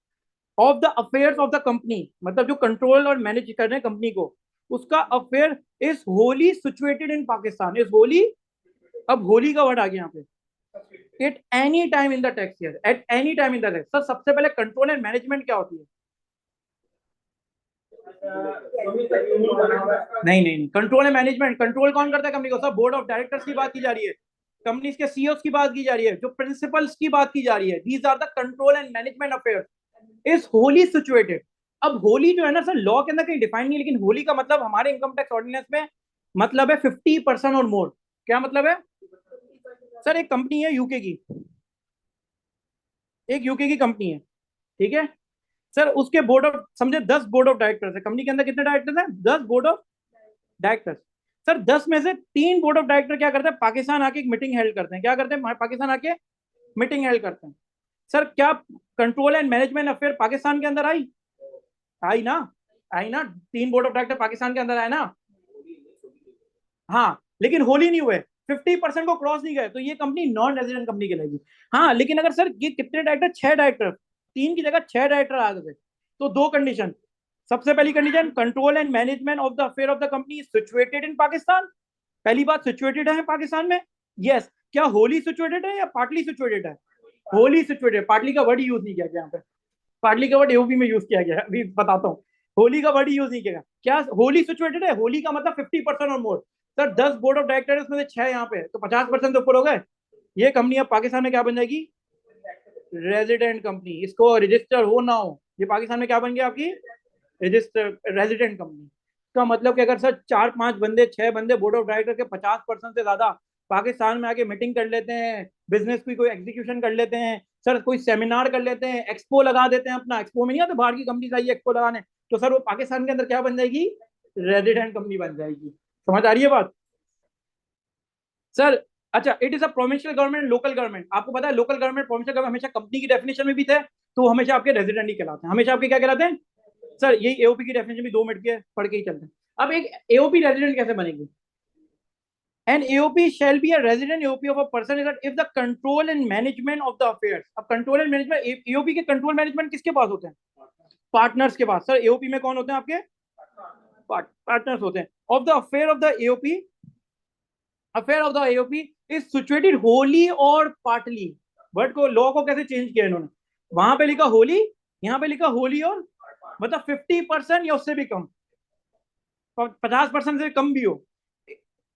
of the affairs of the company? मतलब जो कंट्रोल और मैनेज कर रहे हैं कंपनी को, उसका affair is wholly situated in Pakistan, is Holi. अब होली का वर्ड आ गया यहाँ पे, at any time in the tax year, at any time in the tax. Sir सबसे पहले कंट्रोल एंड मैनेजमेंट क्या होती है? नहीं नहीं नहीं, कंट्रोल एंड मैनेजमेंट, कंट्रोल कौन करता है कंपनी को? सर बोर्ड ऑफ डायरेक्टर्स की बात की जा रही है, कंपनी के सीईओ की बात की जा रही है, जो प्रिंसिपल्स की बात की जा रही है। These are the control and management affairs is wholly situated. अब होली जो है ना सर, लॉ के अंदर कहीं डिफाइन नहीं है, लेकिन होली का मतलब हमारे इनकम टैक्स ऑर्डिनेंस में मतलब है 50% और मोर। क्या मतलब है सर? एक कंपनी है यूके की, एक यूके की कंपनी है, ठीक है सर, उसके बोर्ड ऑफ, समझे 10 बोर्ड ऑफ डायरेक्टर्स है कंपनी के अंदर। कितने डायरेक्टर्स हैं? 10 बोर्ड ऑफ डायरेक्टर्स। सर 10 में से 3 बोर्ड ऑफ डायरेक्टर क्या करते हैं? पाकिस्तान आके एक मीटिंग हेल्ड करते हैं। क्या करते हैं? पाकिस्तान आके मीटिंग हेल्ड करते हैं। सर क्या control and management affair Pakistan के अंदर आई? आई ना, आई ना, 3 बोर्ड ऑफ डायरेक्टर पाकिस्तान के अंदर आए ना। हाँ, लेकिन होली नहीं हुए, 50% को क्रॉस नहीं गए, तो ये कंपनी नॉन रेजिडेंट कंपनी कहलाएगी। हाँ, लेकिन अगर सर ये कितने डायरेक्टर? 6 डायरेक्टर, 3 की जगह 6 डायरेक्टर आ गए, तो 2 कंडीशन। सबसे पहली condition, control and management of the affair of the company situated in Pakistan. पहली बात, सिचुएटेड है पाकिस्तान में, यस। क्या होली सिचुएटेड है या पार्टली सिचुएटेड है? होली सिचुएटेड, पार्टली का वर्ड यूज नहीं किया गया यहाँ पे, पार्टली का वर्ड यूपी में यूज किया गया, अभी बताता हूँ। होली का वर्ड यूज नहीं किया गया। क्या होली सिचुएटेड है? होली का मतलब 50% और मोर। सर 10 बोर्ड ऑफ डायरेक्टर उसमें से 6 यहाँ पे, तो 50% तो ऊपर हो गए। ये कंपनी अब पाकिस्तान में क्या बन जाएगी? Resident company. इसको रजिस्टर हो ना हो, ये पाकिस्तान में क्या बन गया? आपकी रजिस्टर रेजिडेंट कंपनी। का मतलब कि अगर सर 4-5 बंदे, 6 बंदे बोर्ड ऑफ डायरेक्टर के 50% से ज्यादा पाकिस्तान में आके मीटिंग कर लेते हैं, बिजनेस की कोई एग्जीक्यूशन कर लेते हैं सर, कोई सेमिनार कर लेते हैं, एक्सपो लगा देते हैं अपना, एक्सपो में नहीं आते बाहर की कंपनी आई एक्सपो लगाने, तो सर वो पाकिस्तान के अंदर क्या बन जाएगी, रेजिडेंट कंपनी बन जाएगी। समझ आ रही है बात सर? अच्छा, it is a provincial government, local government, आपको पता है लोकल गवर्नमेंट प्रोविंशियल गवर्नमेंट हमेशा कंपनी की डेफिनेशन में भी थे, तो वो हमेशा आपके रेजिडेंट ही कहलाते हैं, हमेशा आपके क्या कहलाते हैं सर? यही एओपी की डेफिनेशन भी 2 मिनट की है, पढ़ के ही चलते हैं। अब एक एओपी रेजिडेंट कैसे बनेगी? An AOP shall be a resident AOP of a person if the control and management of the affairs। अब कंट्रोल एंड मैनेजमेंट, एओपी के कंट्रोल मैनेजमेंट किसके पास होते हैं? पार्टनर्स के पास। सर एओपी में कौन होते हैं आपके? पार्टनर्स होते हैं। Of the affair of the AOP, affair of the AOP is situated Holi और पार्टली। वर्ड को, लॉ को कैसे चेंज किया इन्होंने? वहां पे लिखा होली, यहाँ पे लिखा होली और, मतलब 50% या उससे भी कम, 50% से कम भी हो,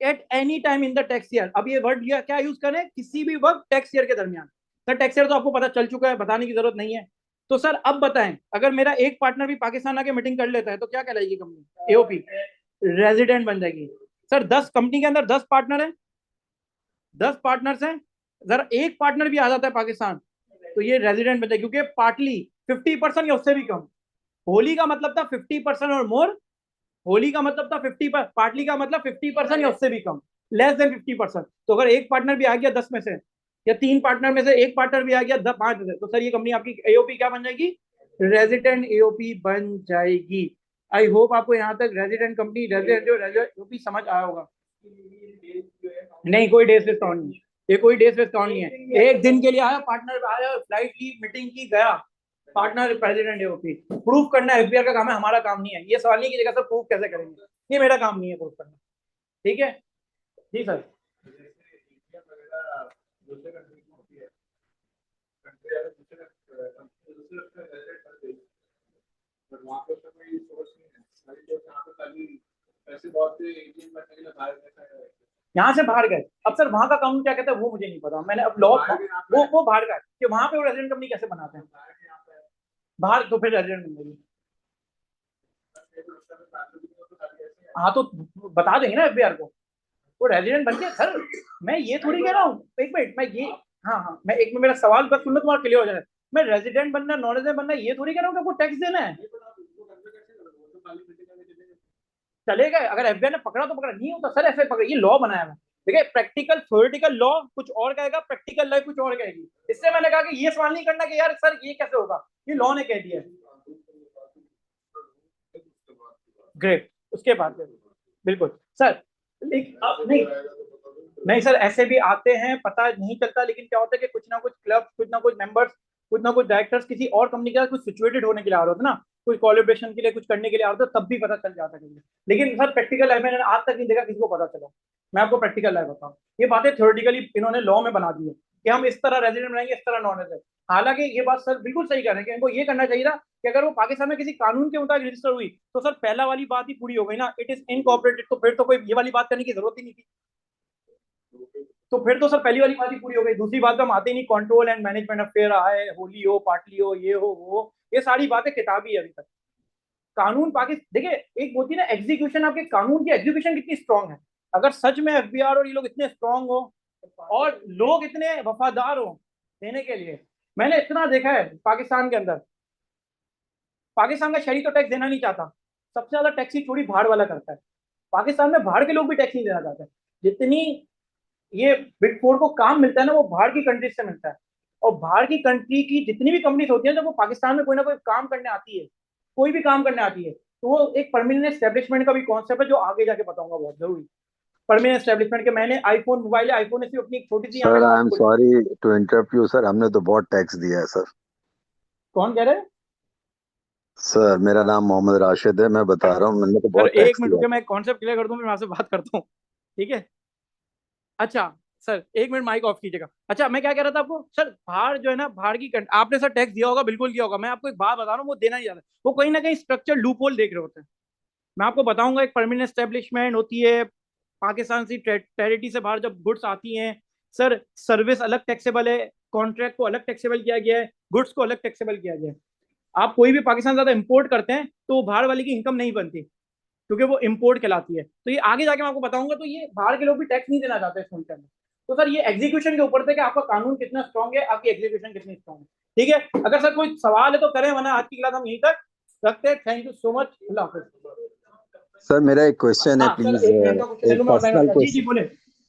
at any time in the tax year. अब ये वर्ड क्या यूज करें? किसी भी वक्त टैक्स ईयर के दरमियान। सर टैक्स ईयर तो आपको पता चल चुका है, बताने की जरूरत नहीं है। तो सर अब बताएं, अगर मेरा एक पार्टनर भी पाकिस्तान आके मीटिंग कर लेता है तो क्या कहलाएगी कंपनी? एओपी, रेजिडेंट बन जाएगी। सर 10 कंपनी के अंदर 10 पार्टनर हैं, 10 पार्टनर्स हैं, जरा एक पार्टनर भी आ जाता है पाकिस्तान तो ये रेजिडेंट बन जाएगी, क्योंकि पार्टली 50% या उससे भी कम। होली का मतलब था 50% और मोर, होली का मतलब था 50, पार्टली का मतलब 50% या उससे भी कम, लेस देन 50%। तो अगर एक पार्टनर भी आ गया 10 में से, या 3 पार्टनर में से एक पार्टनर भी आ गया 5 में से, तो सर ये कंपनी आपकी एओपी क्या बन जाएगी? रेजिडेंट एओपी बन जाएगी। आई होप आपको यहाँ तक रेजिडेंट कंपनी, रेजिडेंट जो एओपी समझ आया होगा। नहीं, कोई डेज डिस्काउंट नहीं, ये कोई डेज डिस्काउंट नहीं है। एक दिन के लिए आया, पार्टनर आया, फ्लाइट ली, मीटिंग की, गया, पार्टनर प्रेसिडेंट है ओपी। प्रूफ करना एफबीआर का काम है, हमारा काम नहीं है। ये सवाल नहीं की जगह सर प्रूफ कैसे करेंगे, ये मेरा काम नहीं है प्रूफ करना। ठीक है जी सर। यहाँ से बाहर गए, अब सर वहां का कानून क्या कहता है वो मुझे नहीं पता, मैंने अब लॉ, वो बाहर का कि वहां पे वो रेजिडेंट कंपनी कैसे बनाते हैं बाहर, तो फिर रेजिडेंट बन जाएगी। हाँ तो बता देंगे ना एफबीआर को, वो रेजिडेंट बन गया सर। मैं ये थोड़ी कह रहा हूँ, एक मिनट, मैं ये, हाँ हाँ, मैं एक में मेरा सवाल बस सुन लो, तुम्हारा क्लियर हो जाए। मैं रेजिडेंट बनना, नॉन रेजिडेंट बनना ये थोड़ी कह रहा हूँ कि आपको टैक्स देना है। चले गए, अगर एफबीआई ने पकड़ा तो पकड़ा, नहीं होता सर ऐसे पकड़ा, ये लॉ बनाया है। देखिए प्रैक्टिकल थ्योरेटिकल लॉ कुछ और कहेगा, प्रैक्टिकल लाइफ कुछ और कहेगी। इससे मैंने कहा कि ये सवाल नहीं करना कि यार सर ये कैसे होगा, ये लॉ ने कह दिया है। ग्रेट, उसके बाद बिल्कुल सर। नहीं नहीं सर, ऐसे भी आते हैं, पता नहीं चलता, लेकिन क्या होता है कि कुछ ना कुछ क्लब, कुछ ना कुछ मेंबर्स, कुछ ना कुछ डायरेक्टर्स किसी और कंपनी के साथ कुछ सिचुएटेड होने के लिए आ रहे होते ना, कुछ कोलैबोरेशन के लिए, कुछ करने के लिए आ रहे हो, तब भी पता चल जाता है। लेकिन सर प्रैक्टिकल लाइफ मैंने आज तक नहीं देखा किसी को पता चला। मैं आपको प्रैक्टिकल लाइफ बताऊँ, ये बातें थ्योरेटिकली इन्होंने लॉ में बना दी है कि हम इस तरह रेजिडेंट बनाएंगे, इस तरह नॉन रेजिडेंट। हालांकि ये बात सर बिल्कुल सही कह रहे हैं कि इनको ये करना चाहिए था कि अगर वो पाकिस्तान में किसी कानून के मुताबिक रजिस्टर हुई तो सर पहला वाली बात ही पूरी हो गई ना, इट इज इनकॉर्पोरेटेड, तो फिर तो कोई ये वाली बात करने की जरूरत ही नहीं थी। तो फिर तो सर पहली वाली बात ही पूरी हो गई। दूसरी बात तो हम आते ही नहीं, कंट्रोल एंड मैनेजमेंट अफेयर आए, होली हो, पार्टली हो, ये हो, वो, ये सारी बातें किताबी है अभी तक। कानून पाकिस्तान, देखिए एक होती है ना एग्जीक्यूशन, आपके कानून की एग्जीक्यूशन कितनी स्ट्रांग है। अगर सच में एफबीआर और ये लोग इतने स्ट्रांग हो और लोग इतने वफादार हो देने के लिए, मैंने इतना देखा है पाकिस्तान के अंदर, पाकिस्तान का शहरी तो टैक्स देना नहीं चाहता, सबसे ज्यादा टैक्स ही चोरी बाहर वाला करता है। पाकिस्तान में बाहर के लोग भी टैक्स नहीं देना चाहते। जितनी ये बिग फोर को काम मिलता है ना, वो बाहर की कंट्रीज से मिलता है। और बाहर की कंट्री की जितनी भी कंपनीज होती है, जब वो पाकिस्तान में कोई ना कोई काम करने आती है, कोई भी काम करने आती है, तो वो एक परमानेंट एस्टेब्लिशमेंट का भी कॉन्सेप्ट है, जो आगे जाके बताऊंगा, बहुत जरूरी। परमानेंट एस्टेब्लिशमेंट के, मैंने आईफोन मोबाइल है, आईफोन ने सिर्फ अपनी एक छोटी सी यहाँ पे सर आई शॉप एम खोली। Sorry to interrupt you sir, हमने तो बहुत टैक्स दिया है सर। कौन कह रहे हैं? सर मेरा नाम मोहम्मद राशिद है, मैं बता रहा हूँ मैंने तो सर बहुत एक टैक्स मिनट दिया रुके, है। मैं कॉन्सेप्ट क्लियर कर दूं, फिर मैं आपसे बात करता हूँ, ठीक है? अच्छा सर एक मिनट माइक ऑफ कीजिएगा। अच्छा मैं क्या कह रहा था आपको, सर बाहर जो है ना, बाहर की आपने सर टैक्स दिया होगा, बिल्कुल दिया होगा। मैं आपको एक बात बता रहा हूँ, वो देना ही जाता है, वो कहीं ना कहीं स्ट्रक्चर लूप होल देख रहे होते हैं। मैं आपको बताऊंगा, एक परमानेंट एस्टेब्लिशमेंट होती है पाकिस्तान से, टेरिटरी से बाहर जब गुड्स आती हैं सर, सर्विस अलग टैक्सेबल है, कॉन्ट्रैक्ट को अलग टैक्सेबल किया गया है, गुड्स को अलग टैक्सेबल किया गया है। आप कोई भी पाकिस्तान ज्यादा इंपोर्ट करते हैं तो बाहर वाले की इनकम नहीं बनती, क्योंकि वो इंपोर्ट कहलाती है। तो ये आगे जाके मैं आपको बताऊंगा, तो ये बाहर के लोग भी टैक्स नहीं देना चाहते इस मुल्क के अंदर। तो सर ये एग्जीक्यूशन के ऊपर थे कि आपका कानून कितना स्ट्रांग है, आपकी एग्जीक्यूशन कितनी स्ट्रांग है। ठीक है, अगर सर कोई सवाल है तो करें, वरना आज की क्लास हम यहीं तक रखते हैं। Thank you so much, Allah Hafiz. Sir मेरा एक क्वेश्चन है हाँ सर, प्लीज, एक मैम का क्वेश्चन ले एक लूँ मैं और पर्सनल जी जी क्वेश्चन। बोले।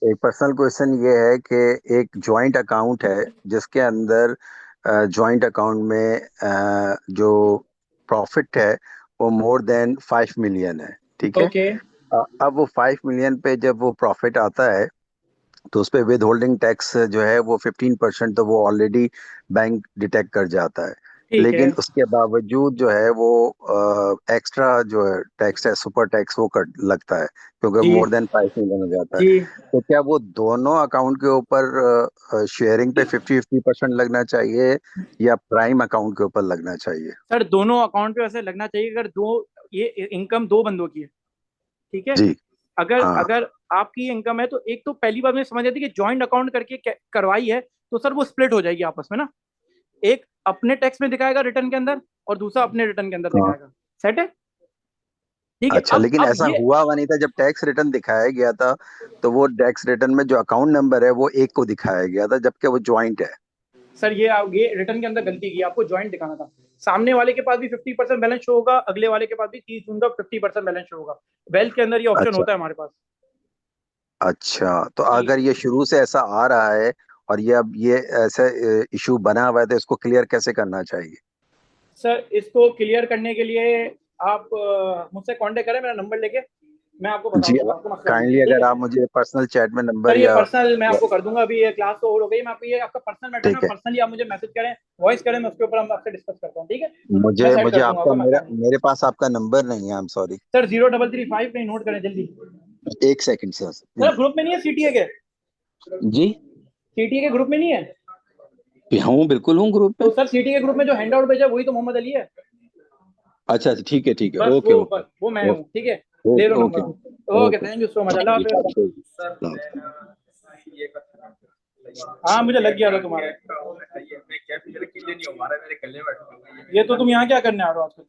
एक पर्सनल क्वेश्चन ये है कि एक जॉइंट अकाउंट है जिसके अंदर जॉइंट अकाउंट में जो प्रॉफिट है वो मोर देन 5 मिलियन है, ठीक है। ओके अब वो 5 मिलियन पे जब वो प्रॉफिट आता है तो उस पे विद होल्डिंग टैक्स जो है वो 15% तो वो ऑलरेडी बैंक डिटेक्ट कर जाता है। ठीक है लेकिन उसके बावजूद जो है वो एक्स्ट्रा जो है टैक्स है, सुपर टैक्स, वो कट लगता है क्योंकि जी मोर देन 5 मिलियन हो जाता है। जी। तो क्या वो दोनों अकाउंट के ऊपर शेयरिंग पे 50-50% लगना चाहिए या प्राइम अकाउंट के ऊपर लगना चाहिए? सर दोनों अकाउंट पे वैसे लगना चाहिए, अगर दो, ये इनकम दो बंदों की है, ठीक है। जी अगर हाँ। अगर आपकी इनकम है तो एक तो पहली बात मैं समझ आती है कि जॉइंट अकाउंट करके करवाई है तो सर वो स्प्लिट हो जाएगी आपस में ना। एक अपने टैक्स में दिखाएगा रिटर्न के अंदर, और दूसरा अपने रिटर्न के अंदर हाँ दिखाएगा। सेट है, ठीक है। अच्छा, अब लेकिन अब ऐसा ये हुआ हुआ नहीं था जब टैक्स रिटर्न दिखाया गया था। तो वो टैक्स रिटर्न में जो अकाउंट नंबर है वो एक को दिखाया गया था जबकि वो ज्वाइंट है। सर ये रिटर्न के अंदर गलती की, आपको ज्वाइंट दिखाना था। सामने वाले के पास भी 50% बैलेंस शो होगा, अगले वाले के पास भी 30 जून का 50% बैलेंस शो होगा। वेल्थ के अंदर ये ऑप्शन अच्छा होता है हमारे पास। अच्छा, तो जी अगर ये शुरू से ऐसा आ रहा है और ये अब ये ऐसा इशू बना हुआ है तो इसको क्लियर कैसे करना चाहिए? सर, इसको क्लियर करने के लिए आप मुझसे कांटेक्ट करें, मेरा नंबर लेके मैं आपको बता जी, दूंगा, आपको मसला नहीं है, काइंडली ठीक अगर है। आप मुझे पर्सनल चैट में सर नंबर ये या पर्सनल मैं आपको कर दूंगा, अभी ये क्लास तो हो गई, मैं आपको ये आपका पर्सनल मैटर ना, ठीक है। पर्सनली आप मुझे मैसेज करें, वॉइस करें, मैं उसके ऊपर हम आपसे डिस्कस करता हूँ, ठीक है। मैं मुझे सेट मुझे कर दूंगा, आपका कोई मेरा मसला नहीं। मेरे पास आपका नंबर नहीं है, आई एम सॉरी। सर 0335 पे नोट करें जल्दी। एक second sir sir please. Group में नहीं है सीटीए के? जी सीटीए के ग्रुप में नहीं है? हूँ, बिल्कुल हूँ ग्रुप में। तो सर सीटीए के ग्रुप में जो हैंड आउट भेजा वही तो मोहम्मद अली है। अच्छा अच्छा, ठीक है, बस ओके ओके बस वो मैं हूँ, ठीक है। दे दो okay number. Okay okay, okay. Thank you so much, अल्लाह जी हाफिज। अच्छा। हाँ मुझे लग गया था तुम्हारा। ये तो तुम यहाँ क्या करने आ रहे हो आजकल?